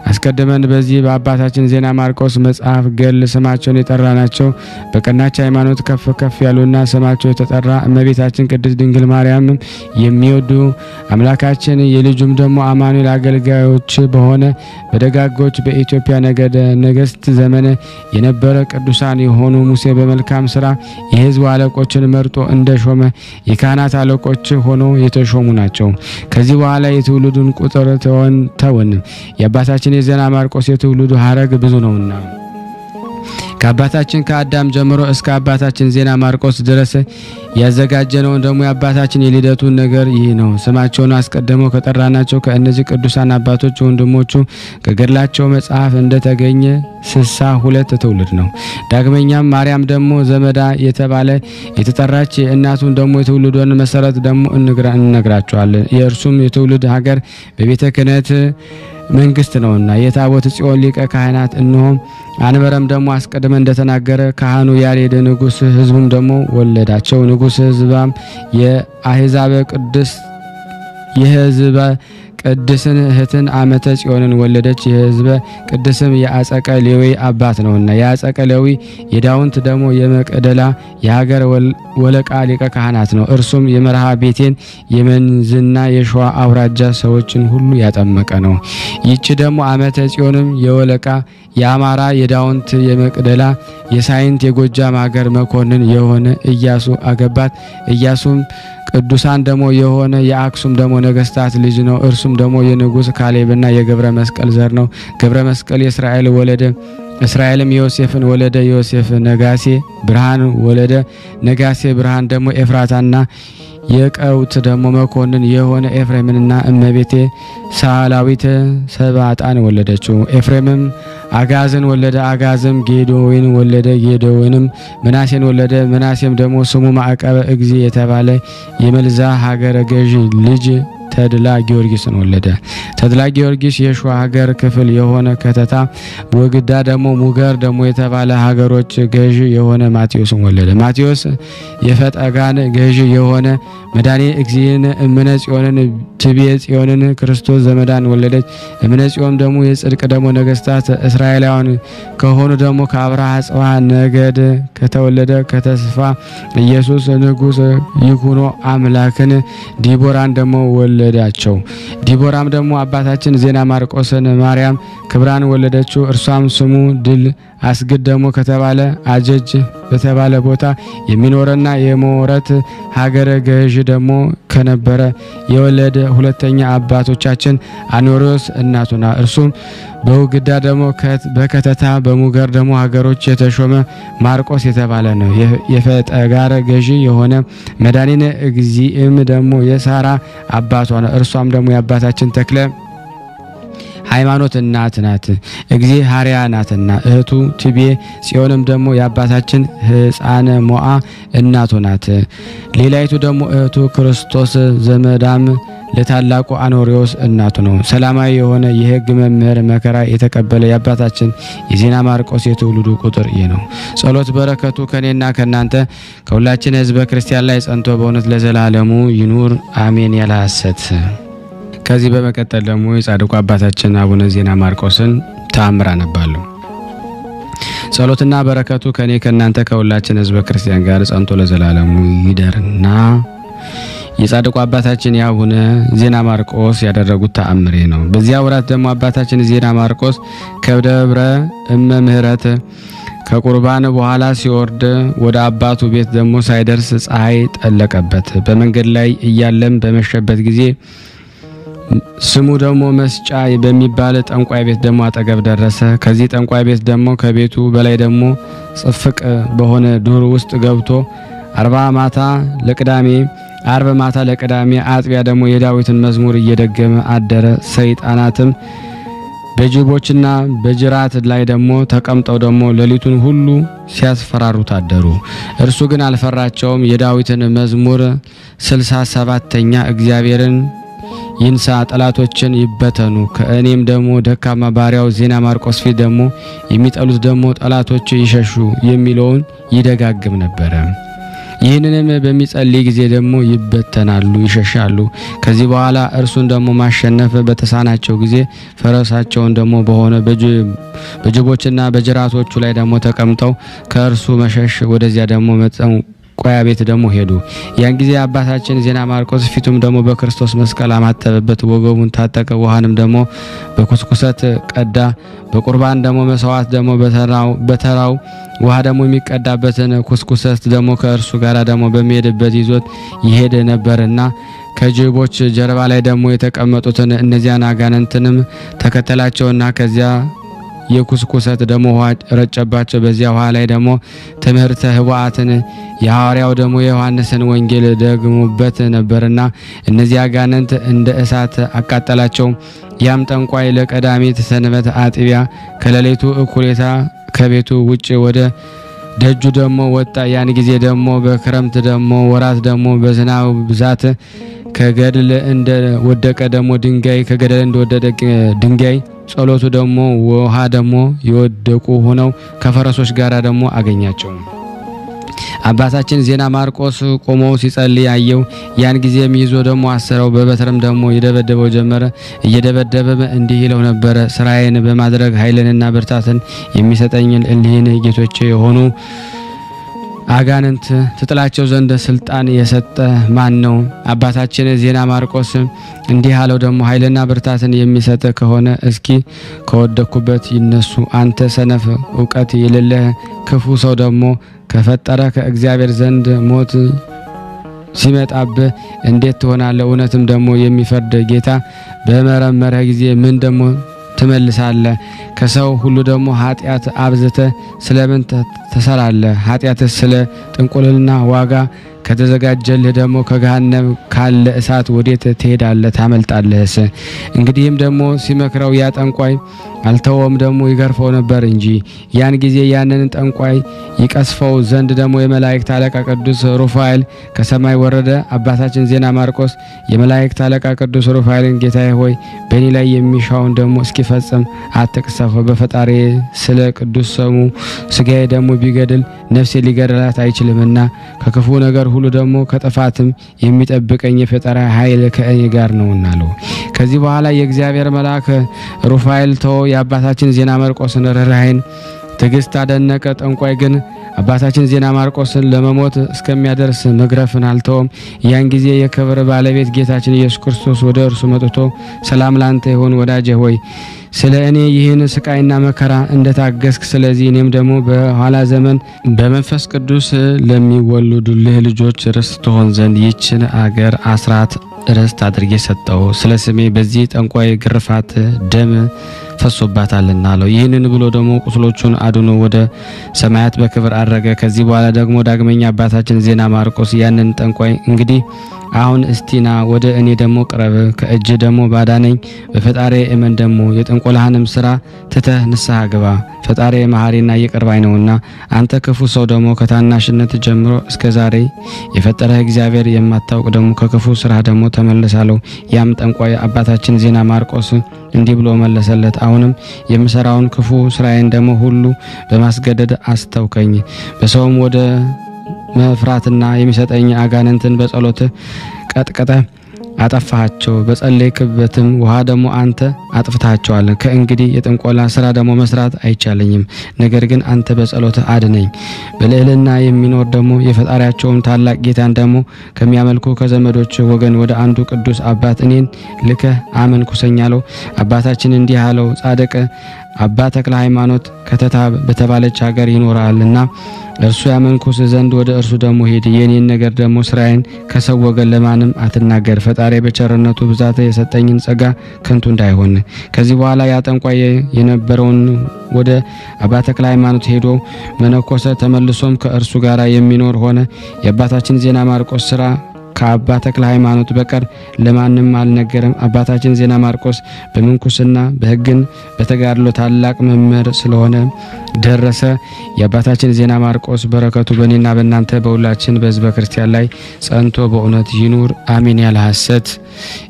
አስቀድመን በዚህ በአባታችን ዜና ማርቆስ መጽሐፍ ገል ስማቸውን የጠራናቸው በቀናች ሃይማኖት ከፍ ከፍ ያሉና ስማቸው የተጠራ እመቤታችን ቅድስት ድንግል ማርያም የሚወዱ አምላካችን የልጁም ደግሞ አማኑኤል አገልጋዮች በሆነ በደጋጎች በኢትዮጵያ ነገደ ነገስት ዘመን የነበረ ቅዱሳን የሆኑ ሙሴ በመልካም ስራ የሕዝብ አለቆችን መርጦ እንደሾመ የካህናት አለቆች ሆኖ የተሾሙ ናቸው። ከዚህ በኋላ የትውልዱን ቁጥር ተወን የአባታችን የዜና ማርቆስ የትውልዱ ሐረግ ብዙ ነውና ከአባታችን ከአዳም ጀምሮ እስከ አባታችን ዜና ማርቆስ ድረስ ያዘጋጀነው ደግሞ የአባታችን የልደቱን ነገር ይህ ነው። ስማቸውን አስቀድመው ከጠራናቸው ከእነዚህ ቅዱሳን አባቶች ወንድሞቹ ከገድላቸው መጽሐፍ እንደተገኘ 62 ትውልድ ነው። ዳግመኛም ማርያም ደግሞ ዘመዳ የተባለ የተጠራች እናቱን ደግሞ የትውልዱን መሰረት ደግሞ እንነግራቸዋለን። የእርሱም የትውልድ ሀገር በቤተ ክህነት መንግስት ነውና የታቦት ጽዮን ሊቀ ካህናት እንሆ አንበረም ደግሞ አስቀድመ እንደተናገረ ካህኑ ያሬድ ንጉስ ህዝቡም ደግሞ ወለዳቸው። ንጉስ ህዝባም የአህዛብ ቅዱስ የህዝብ ቅድስን እህትን አመተ ጽዮንን ወለደች። የህዝበ ቅድስም የአጸቀ ሌዊ አባት ነውና የአጸቀ ሌዊ የዳውንት ደግሞ የመቅደላ የሀገር ወለቃ ሊቀ ካህናት ነው። እርሱም የመርሃ ቤቴን የመንዝና የሸዋ አውራጃ ሰዎችን ሁሉ ያጠመቀ ነው። ይቺ ደግሞ አመተ ጽዮንም የወለቃ የአማራ የዳውንት የመቅደላ የሳይንት የጎጃም ሀገር መኮንን የሆነ ኢያሱ አገባት። ኢያሱም ቅዱሳን ደግሞ የሆነ የአክሱም ደግሞ ነገስታት ልጅ ነው። እርሱም ደግሞ የንጉስ ካሌብና የገብረ መስቀል ዘር ነው። ገብረ መስቀል የእስራኤል ወለደ። እስራኤልም ዮሴፍን ወለደ። ዮሴፍ ነጋሴ ብርሃን ወለደ። ነጋሴ ብርሃን ደግሞ ኤፍራታና የቀውት ደግሞ መኮንን የሆነ ኤፍሬምንና እመቤቴ ሳላዊት ሰባጣን ወለደችው። ኤፍሬምም አጋዝን ወለደ። አጋዝም ጌዶዊን ወለደ። ጌዶዊንም መናሴን ወለደ። መናሴም ደግሞ ስሙ ማዕቀበ እግዚ የተባለ የመልዛ ሀገረ ገዥ ልጅ ተድላ ጊዮርጊስን ወለደ። ተድላ ጊዮርጊስ የሸዋ ሀገር ክፍል የሆነ ከተታ ወግዳ ደግሞ ሙገር ደግሞ የተባለ ሀገሮች ገዥ የሆነ ማቴዎስን ወለደ። ማቴዎስ የፈጠጋን ገዥ የሆነ መዳኔ እግዚእን እምነ ጽዮንን ትቤ ጽዮንን ክርስቶስ ዘመዳን ወለደች። እምነ ጽዮን ደግሞ የጽድቅ ደግሞ ነገስታት እስራኤላውያን ከሆኑ ደግሞ ከአብርሃ ጽዋ ነገድ ከተወለደ ከተስፋ ኢየሱስ ንጉስ ይኩኖ አምላክን ዲቦራን ደግሞ ወለዳቸው። ዲቦራም ደግሞ አባታችን ዜና ማርቆስን ማርያም ክብራን ወለደችው። እርሷም ስሙ ድል አስግድ ደግሞ ከተባለ አጀጅ በተባለ ቦታ የሚኖርና የሞረት ሀገረ ገዥ ደግሞ ከነበረ የወለደ ሁለተኛ አባቶቻችን አኖሪዎስ እናቱና እርሱም በውግዳ ደግሞ በከተታ በሙገር ደግሞ ሀገሮች የተሾመ ማርቆስ የተባለ ነው። የፈጠጋር ገዢ የሆነ መድኃኒነ እግዚእም ደግሞ የሳራ አባቷ ነው። እርሷም ደግሞ የአባታችን ተክለ ሃይማኖት እናት ናት። እግዚአብሔር ናትና እህቱ ትቤ ጽዮንም ደግሞ የአባታችን ሕፃነ ሞዓ እናቱ ናት። ሌላይቱ ደግሞ እህቱ ክርስቶስ ዘመዳም ለታላቁ አኖሪዎስ እናቱ ነው። ሰላማዊ የሆነ የሕግ መምህር መከራ የተቀበለ የአባታችን የዜና ማርቆስ የትውልዱ ቁጥር ይህ ነው። ጸሎት በረከቱ ከኔና ከናንተ ከሁላችን ሕዝበ ክርስቲያን ላይ ጸንቶ በእውነት ለዘላለሙ ይኑር አሜን። ያለ ሐሰት። ከዚህ በመቀጠል ደግሞ የጻድቁ አባታችን አቡነ ዜና ማርቆስን ተአምር አነባለሁ። ጸሎትና በረከቱ ከኔ ከናንተ ከሁላችን ሕዝበ ክርስቲያን ጋር ጸንቶ ለዘላለሙ ይደርና የጻድቁ አባታችን የአቡነ ዜና ማርቆስ ያደረጉት ተአምር ነው። በዚያ ወራት ደግሞ አባታችን ዜና ማርቆስ ከደብረ እመ ምህረት ከቁርባን በኋላ ሲወርድ ወደ አባቱ ቤት ደግሞ ሳይደርስ ፀሐይ ጠለቀበት። በመንገድ ላይ እያለም በመሸበት ጊዜ ስሙ ደግሞ መስጫ በሚባል ጠንቋይ ቤት ደግሞ አጠገብ ደረሰ። ከዚህ ጠንቋይ ቤት ደግሞ ከቤቱ በላይ ደግሞ ጽፍቅ በሆነ ዱር ውስጥ ገብቶ አርብ ማታ ለቅዳሜ አጥቢያ ደግሞ የዳዊትን መዝሙር እየደገመ አደረ። ሰይጣናትም በጅቦችና በጅራት ላይ ደግሞ ተቀምጠው ደግሞ ሌሊቱን ሁሉ ሲያስፈራሩት አደሩ። እርሱ ግን አልፈራቸውም። የዳዊትን መዝሙር 67ኛ እግዚአብሔርን ይንሳ ጠላቶችን ይበተኑ ከእኔም ደግሞ ደካማ ባሪያው ዜና ማርቆስ ፊት ደግሞ የሚጠሉት ደግሞ ጠላቶች ይሸሹ የሚለውን ይደጋግም ነበር። ይህንንም በሚጸልይ ጊዜ ደግሞ ይበተናሉ ይሸሻሉ። ከዚህ በኋላ እርሱን ደግሞ ማሸነፍ በተሳናቸው ጊዜ ፈረሳቸውን ደግሞ በሆነ በጅቦችና በጅራቶቹ ላይ ደግሞ ተቀምጠው ከእርሱ መሸሽ ወደዚያ ደግሞ ቆያ ቤት ደግሞ ሄዱ። ያን ጊዜ አባታችን ዜና ማርቆስ ፊቱም ደግሞ በክርስቶስ መስቀል አማተበበት፣ ወገቡን ታጠቀ፣ ውሃንም ደግሞ በኩስኩሰት ቀዳ። በቁርባን ደግሞ መስዋዕት ደግሞ በተራው ውሃ ደግሞ የሚቀዳበትን ኩስኩሰት ደግሞ ከእርሱ ጋር ደግሞ በሚሄድበት ይዞት ይሄድ ነበርና ከጅቦች ጀርባ ላይ ደግሞ የተቀመጡትን እነዚያን አጋንንትንም ተከተላቸውና ከዚያ የኩስኩሰት ደግሞ ውሃ ረጨባቸው። በዚያ ውሃ ላይ ደግሞ ትምህርተ ህቡአትን የሐዋርያው ደግሞ የዮሐንስን ወንጌል ደግሞበት ነበርና እነዚያ አጋንንት እንደ እሳት አቃጠላቸው። ያም ጠንቋይ ለቀዳሚት ሰንበት አጥቢያ ከሌሊቱ እኩሌታ ከቤቱ ውጭ ወደ ደጁ ደግሞ ወጣ። ያን ጊዜ ደግሞ በክረምት ደግሞ ወራት ደግሞ በዝናብ ብዛት ከገደል እንደ ወደቀ ደግሞ ድንጋይ ከገደል እንደወደደ ድንጋይ ጸሎቱ ደግሞ ውሃ ደግሞ ይወደቁ ሆነው ከፈረሶች ጋር ደግሞ አገኛቸው። አባታችን ዜና ማርቆስ ቆሞ ሲጸልይ አየው። ያን ጊዜም ይዞ ደግሞ አሰረው፣ በበትርም ደግሞ ይደበደበው ጀመረ። እየደበደበ እንዲህ ይለው ነበር፣ ስራዬን በማድረግ ኃይልንና ብርታትን የሚሰጠኝን እሊህን ጌቶቼ የሆኑ አጋንንት ትጥላቸው ዘንድ ስልጣን የሰጠ ማን ነው? አባታችን ዜና ማርቆስ እንዲህ አለው፣ ደግሞ ኃይልና ብርታትን የሚሰጥ ከሆነ እስኪ ከወደኩበት ይነሱ። አንተ ሰነፍ ዕውቀት የሌለህ ክፉ ሰው ደግሞ ከፈጠረ ከእግዚአብሔር ዘንድ ሞት ሲመጣብህ እንዴት ትሆናለህ? እውነትም ደግሞ የሚፈርድ ጌታ በመረመረ ጊዜ ምን ደግሞ ትመልሳለህ? ከሰው ሁሉ ደግሞ ኃጢአት አብዝተ ስለምን ተሰራለህ? ኃጢአትስ ስለ ጥንቁልና ዋጋ ከተዘጋጀልህ ደግሞ ከገሃነም ካለ እሳት ወዴት ትሄዳለህ? ታመልጣለህስ? እንግዲህም ደግሞ ሲመክረው ያ ጠንቋይ አልተወም፣ ደግሞ ይገርፈው ነበር እንጂ። ያን ጊዜ ያንን ጠንቋይ ይቀስፈው ዘንድ ደግሞ የመላእክት አለቃ ቅዱስ ሩፋኤል ከሰማይ ወረደ። አባታችን ዜና ማርቆስ የመላእክት አለቃ ቅዱስ ሩፋኤልን ጌታዬ ሆይ በእኔ ላይ የሚሻውን ደግሞ እስኪፈጽም አትቅሰፈው። በፈጣሪ ስለ ቅዱስ ስሙ ስጋዬ ደግሞ ቢገድል ነፍሴ ሊገድላት አይችልምና ከክፉ ነገር ሁሉ ደግሞ ከጥፋትም የሚጠብቀኝ የፈጣሪ ኃይል ከእኔ ጋር ነውና አለው። ከዚህ በኋላ የእግዚአብሔር መልአክ ሩፋኤል ተወ። የአባታችን ዜና ማርቆስን ርኅራኄን ትዕግስት አደነቀ። ጠንቋይ ግን አባታችን ዜና ማርቆስን ለመሞት እስከሚያደርስ መግረፍን አልተወም። ያን ጊዜ የክብር ባለቤት ጌታችን ኢየሱስ ክርስቶስ ወደ እርሱ መጥቶ ሰላም ላንተ ይሁን ወዳጄ ሆይ ስለ እኔ ይህን ስቃይና መከራ እንደታገስክ ስለዚህ እኔም ደግሞ በኋላ ዘመን በመንፈስ ቅዱስ ለሚወለዱልህ ልጆች ርስት ትሆን ዘንድ ይችን አገር አስራት ርስት አድርጌ ሰጠው። ስለ ስሜ በዚህ ጠንቋይ ግርፋት ደም ፈሶባታልና አለው። ይህንን ብሎ ደግሞ ቁስሎቹን አድኖ ወደ ሰማያት በክብር አረገ። ከዚህ በኋላ ደግሞ ዳግመኛ አባታችን ዜና ማርቆስ ያንን ጠንቋይ እንግዲህ አሁን እስቲና ወደ እኔ ደግሞ ቅረብ፣ ከእጅ ደግሞ ባዳነኝ በፈጣሪ እመን፣ ደግሞ የጥንቆላህንም ስራ ትተህ ንስሐ ግባ። ፈጣሪ መሐሪና ይቅር ባይ ነውና አንተ ክፉ ሰው ደግሞ ከታናሽነት ጀምሮ እስከ ዛሬ የፈጠረህ እግዚአብሔር የማታውቅ ደግሞ ከክፉ ስራ ደግሞ ተመለሳለሁ። ያም ጠንቋይ አባታችን ዜና ማርቆስ እንዲህ ብሎ መለሰለት፣ አሁንም የምሰራውን ክፉ ስራዬን ደግሞ ሁሉ በማስገደድ አስተውከኝ። በሰውም ወደ መፍራትና የሚሰጠኝ አጋንንትን በጸሎት ቀጥቀጠ አጠፋቸው። በጸለይክበትም ውሃ ደግሞ አንተ አጥፍታቸዋል። ከእንግዲህ የጥንቆላ ስራ ደግሞ መስራት አይቻለኝም። ነገር ግን አንተ በጸሎት አድነኝ። በልዕልና የሚኖር ደግሞ የፈጣሪያቸውም ታላቅ ጌታን ደግሞ ከሚያመልኩ ከዘመዶች ወገን ወደ አንዱ ቅዱስ አባት እኔን ልከህ አመንኩሰኝ አለው። አባታችን እንዲህ አለው፣ ጻድቅ አባ ተክለ ሃይማኖት ከተታ በተባለች ሀገር ይኖራልና እርሱ ያመንኩስ ዘንድ ወደ እርሱ ደግሞ ሄድ። የኔን ነገር ደግሞ ስራዬን ከሰው ወገን ለማንም አትናገር። ፈጣሪ በቸርነቱ ብዛት የሰጠኝን ጸጋ ከንቱ እንዳይሆን። ከዚህ በኋላ ያ ጠንቋይ የነበረውን ወደ አባ ተክለ ሃይማኖት ሄዶ መነኮሰ። ተመልሶም ከእርሱ ጋር የሚኖር ሆነ። የአባታችን ዜና ማርቆስ ስራ ከአባ ተክለ ሃይማኖት በቀር ለማንም አልነገረም። አባታችን ዜና ማርቆስ በምንኩስና በሕግን በተጋድሎ ታላቅ መምህር ስለሆነ ደረሰ። የአባታችን ዜና ማርቆስ በረከቱ በእኔና በእናንተ በሁላችን በሕዝበ ክርስቲያን ላይ ጸንቶ በእውነት ይኑር አሜን። ያለ ሐሰት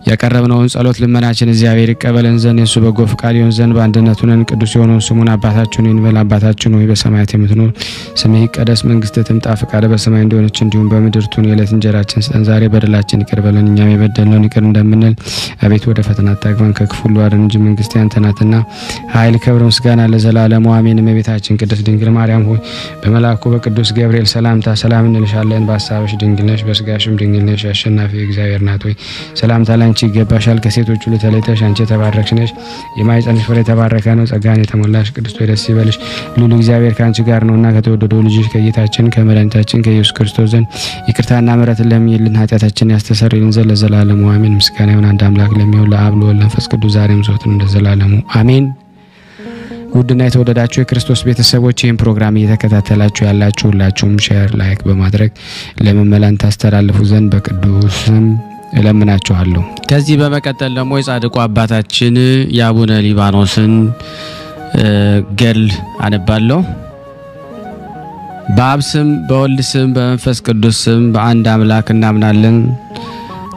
ያቀረብነውን ጸሎት ልመናችን እግዚአብሔር ይቀበለን ዘንድ የሱ በጎ ፍቃድ ይሁን ዘንድ በአንድነት ሆነን ቅዱስ የሆነውን ስሙን አባታችን እንበል። አባታችን ሆይ በሰማያት የምትኖር ስምህ ይቀደስ፣ መንግስትህ ትምጣ፣ ፈቃድህ በሰማይ እንደሆነች እንዲሁም በምድር ትሁን። የዕለት እንጀራችንን ስጠን ዛሬ፣ በደላችንን ይቅር በለን እኛም የበደልነውን ይቅር እንደምንል፣ አቤቱ ወደ ፈተና አታግባን ከክፉ ሁሉ አድነን እንጂ መንግስት ያንተ ናትና ኃይል፣ ክብር፣ ምስጋና ለዘላለሙ አሜን። እመቤታችን ቅድስት ድንግል ማርያም ሆይ በመልአኩ በቅዱስ ገብርኤል ሰላምታ ሰላም እንልሻለን። በሐሳብሽ ድንግል ነሽ፣ በስጋሽም ድንግል ነሽ። አሸናፊ እግዚአብሔር ናት ሆይ ሰላምታ ላንቺ ይገባሻል። ከሴቶች ሁሉ ተለይተሽ አንቺ የተባረክሽ ነሽ፣ የማኅፀንሽ ፍሬ የተባረከ ነው። ጸጋን የተሞላሽ ቅድስት ሆይ ደስ ይበልሽ፣ ልዑል እግዚአብሔር ካንቺ ጋር ነውና ከተወደደው ልጅሽ ከጌታችን ከመድኃኒታችን ከኢየሱስ ክርስቶስ ዘንድ ይቅርታና ምሕረትን ለምኝልን ኃጢአታችንን ያስተሰርይልን ዘንድ ለዘላለሙ አሜን። ምስጋና ይሁን አንድ አምላክ ለሚሆን ለአብ ለወልድ ለመንፈስ ቅዱስ ዛሬም ዘወትርም ለዘላለሙ አሜን። ውድና የተወደዳችሁ የክርስቶስ ቤተሰቦች ይህን ፕሮግራም እየተከታተላችሁ ያላችሁ ሁላችሁም ሼር ላይክ በማድረግ ለምእመናን ታስተላልፉ ዘንድ በቅዱስም እለምናችኋለሁ። ከዚህ በመቀጠል ደግሞ የጻድቁ አባታችን የአቡነ ሊባኖስን ገድል አነባለሁ። በአብ ስም በወልድ ስም በመንፈስ ቅዱስ ስም በአንድ አምላክ እናምናለን።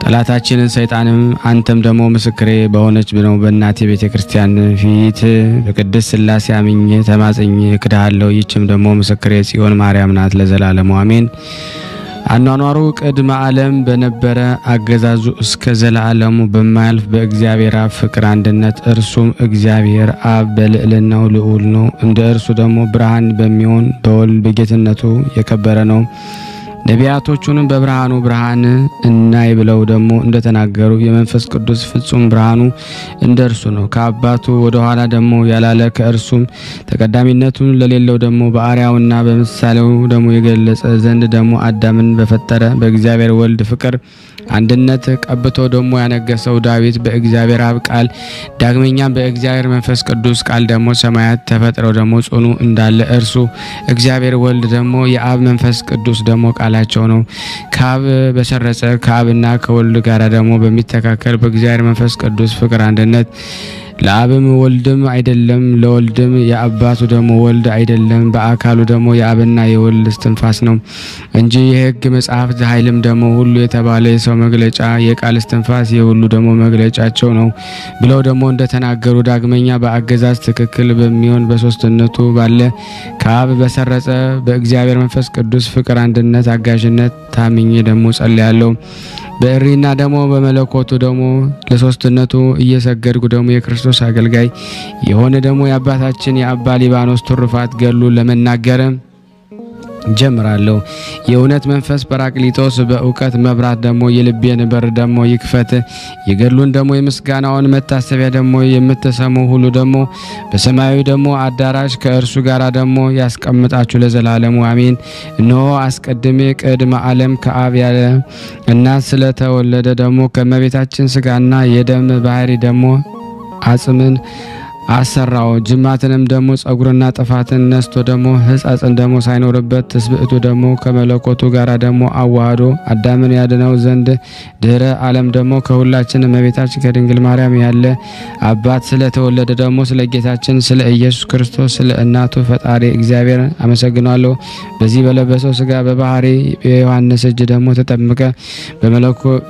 ጠላታችንን ሰይጣንም አንተም ደግሞ ምስክሬ በሆነች ነው በእናቴ ቤተክርስቲያን ፊት በቅድስት ሥላሴ አምኜ ተማጽኜ እክድሃለሁ። ይህችም ደግሞ ምስክሬ ጽዮን ማርያም ናት ለዘላለሙ አሜን። አኗኗሩ ቅድመ ዓለም በነበረ አገዛዙ እስከ ዘላለሙ በማያልፍ በእግዚአብሔር አብ ፍቅር አንድነት እርሱም እግዚአብሔር አብ በልዕልናው ልዑል ነው። እንደ እርሱ ደግሞ ብርሃን በሚሆን በወልድ በጌትነቱ የከበረ ነው። ነቢያቶቹንም በብርሃኑ ብርሃን እናይ ብለው ደግሞ እንደተናገሩ የመንፈስ ቅዱስ ፍጹም ብርሃኑ እንደርሱ ነው። ከአባቱ ወደ ኋላ ደግሞ ያላለ ከእርሱም ተቀዳሚነቱን ለሌለው ደግሞ በአርአያውና በምሳሌው ደግሞ የገለጸ ዘንድ ደግሞ አዳምን በፈጠረ በእግዚአብሔር ወልድ ፍቅር አንድነት ቀብቶ ደግሞ ያነገሰው ዳዊት በእግዚአብሔር አብ ቃል ዳግመኛም በእግዚአብሔር መንፈስ ቅዱስ ቃል ደግሞ ሰማያት ተፈጥረው ደግሞ ጽኑ እንዳለ እርሱ እግዚአብሔር ወልድ ደግሞ የአብ መንፈስ ቅዱስ ደግሞ ቃላቸው ነው። ከአብ በሰረጸ ከአብና ከወልድ ጋር ደግሞ በሚተካከል በእግዚአብሔር መንፈስ ቅዱስ ፍቅር አንድነት ለአብም ወልድም አይደለም ለወልድም የአባቱ ደግሞ ወልድ አይደለም በአካሉ ደግሞ የአብና የወልድ እስትንፋስ ነው እንጂ የሕግ መጽሐፍ ኃይልም ደግሞ ሁሉ የተባለ የሰው መግለጫ የቃል እስትንፋስ የሁሉ ደግሞ መግለጫቸው ነው ብለው ደግሞ እንደተናገሩ ዳግመኛ በአገዛዝ ትክክል በሚሆን በሶስትነቱ ባለ ከአብ በሰረጸ በእግዚአብሔር መንፈስ ቅዱስ ፍቅር አንድነት አጋዥነት ታምኜ ደግሞ ጸልያለሁ። በእሪና ደግሞ በመለኮቱ ደግሞ ለሶስትነቱ እየሰገድኩ ደግሞ የክርስቶስ አገልጋይ የሆነ ደግሞ የአባታችን የአባ ሊባኖስ ትሩፋት ገድሉ ለመናገር ጀምራለሁ። የእውነት መንፈስ ጰራቅሊጦስ በእውቀት መብራት ደግሞ የልቤን በር ደግሞ ይክፈት። የገድሉን ደግሞ የምስጋናውን መታሰቢያ ደግሞ የምትሰሙ ሁሉ ደግሞ በሰማያዊ ደግሞ አዳራሽ ከእርሱ ጋር ደግሞ ያስቀምጣችሁ ለዘላለሙ አሜን። እነሆ አስቀድሜ ቅድመ ዓለም ከአብ ያለ እናት ስለተወለደ ደግሞ ከመቤታችን ስጋና የደም ባህሪ ደግሞ አጽምን አሰራው። ጅማትንም ደግሞ ጸጉርና ጥፋትን ነስቶ ደግሞ ሕጻጽን ደግሞ ሳይኖርበት ትስብእቱ ደግሞ ከመለኮቱ ጋር ደግሞ አዋህዶ አዳምን ያድነው ዘንድ ድህረ ዓለም ደግሞ ከሁላችን እመቤታችን ከድንግል ማርያም ያለ አባት ስለተወለደ ደግሞ ስለ ጌታችን ስለ ኢየሱስ ክርስቶስ ስለ እናቱ ፈጣሪ እግዚአብሔር አመሰግናለሁ። በዚህ በለበሰው ስጋ በባህሪ የዮሐንስ እጅ ደግሞ ተጠምቀ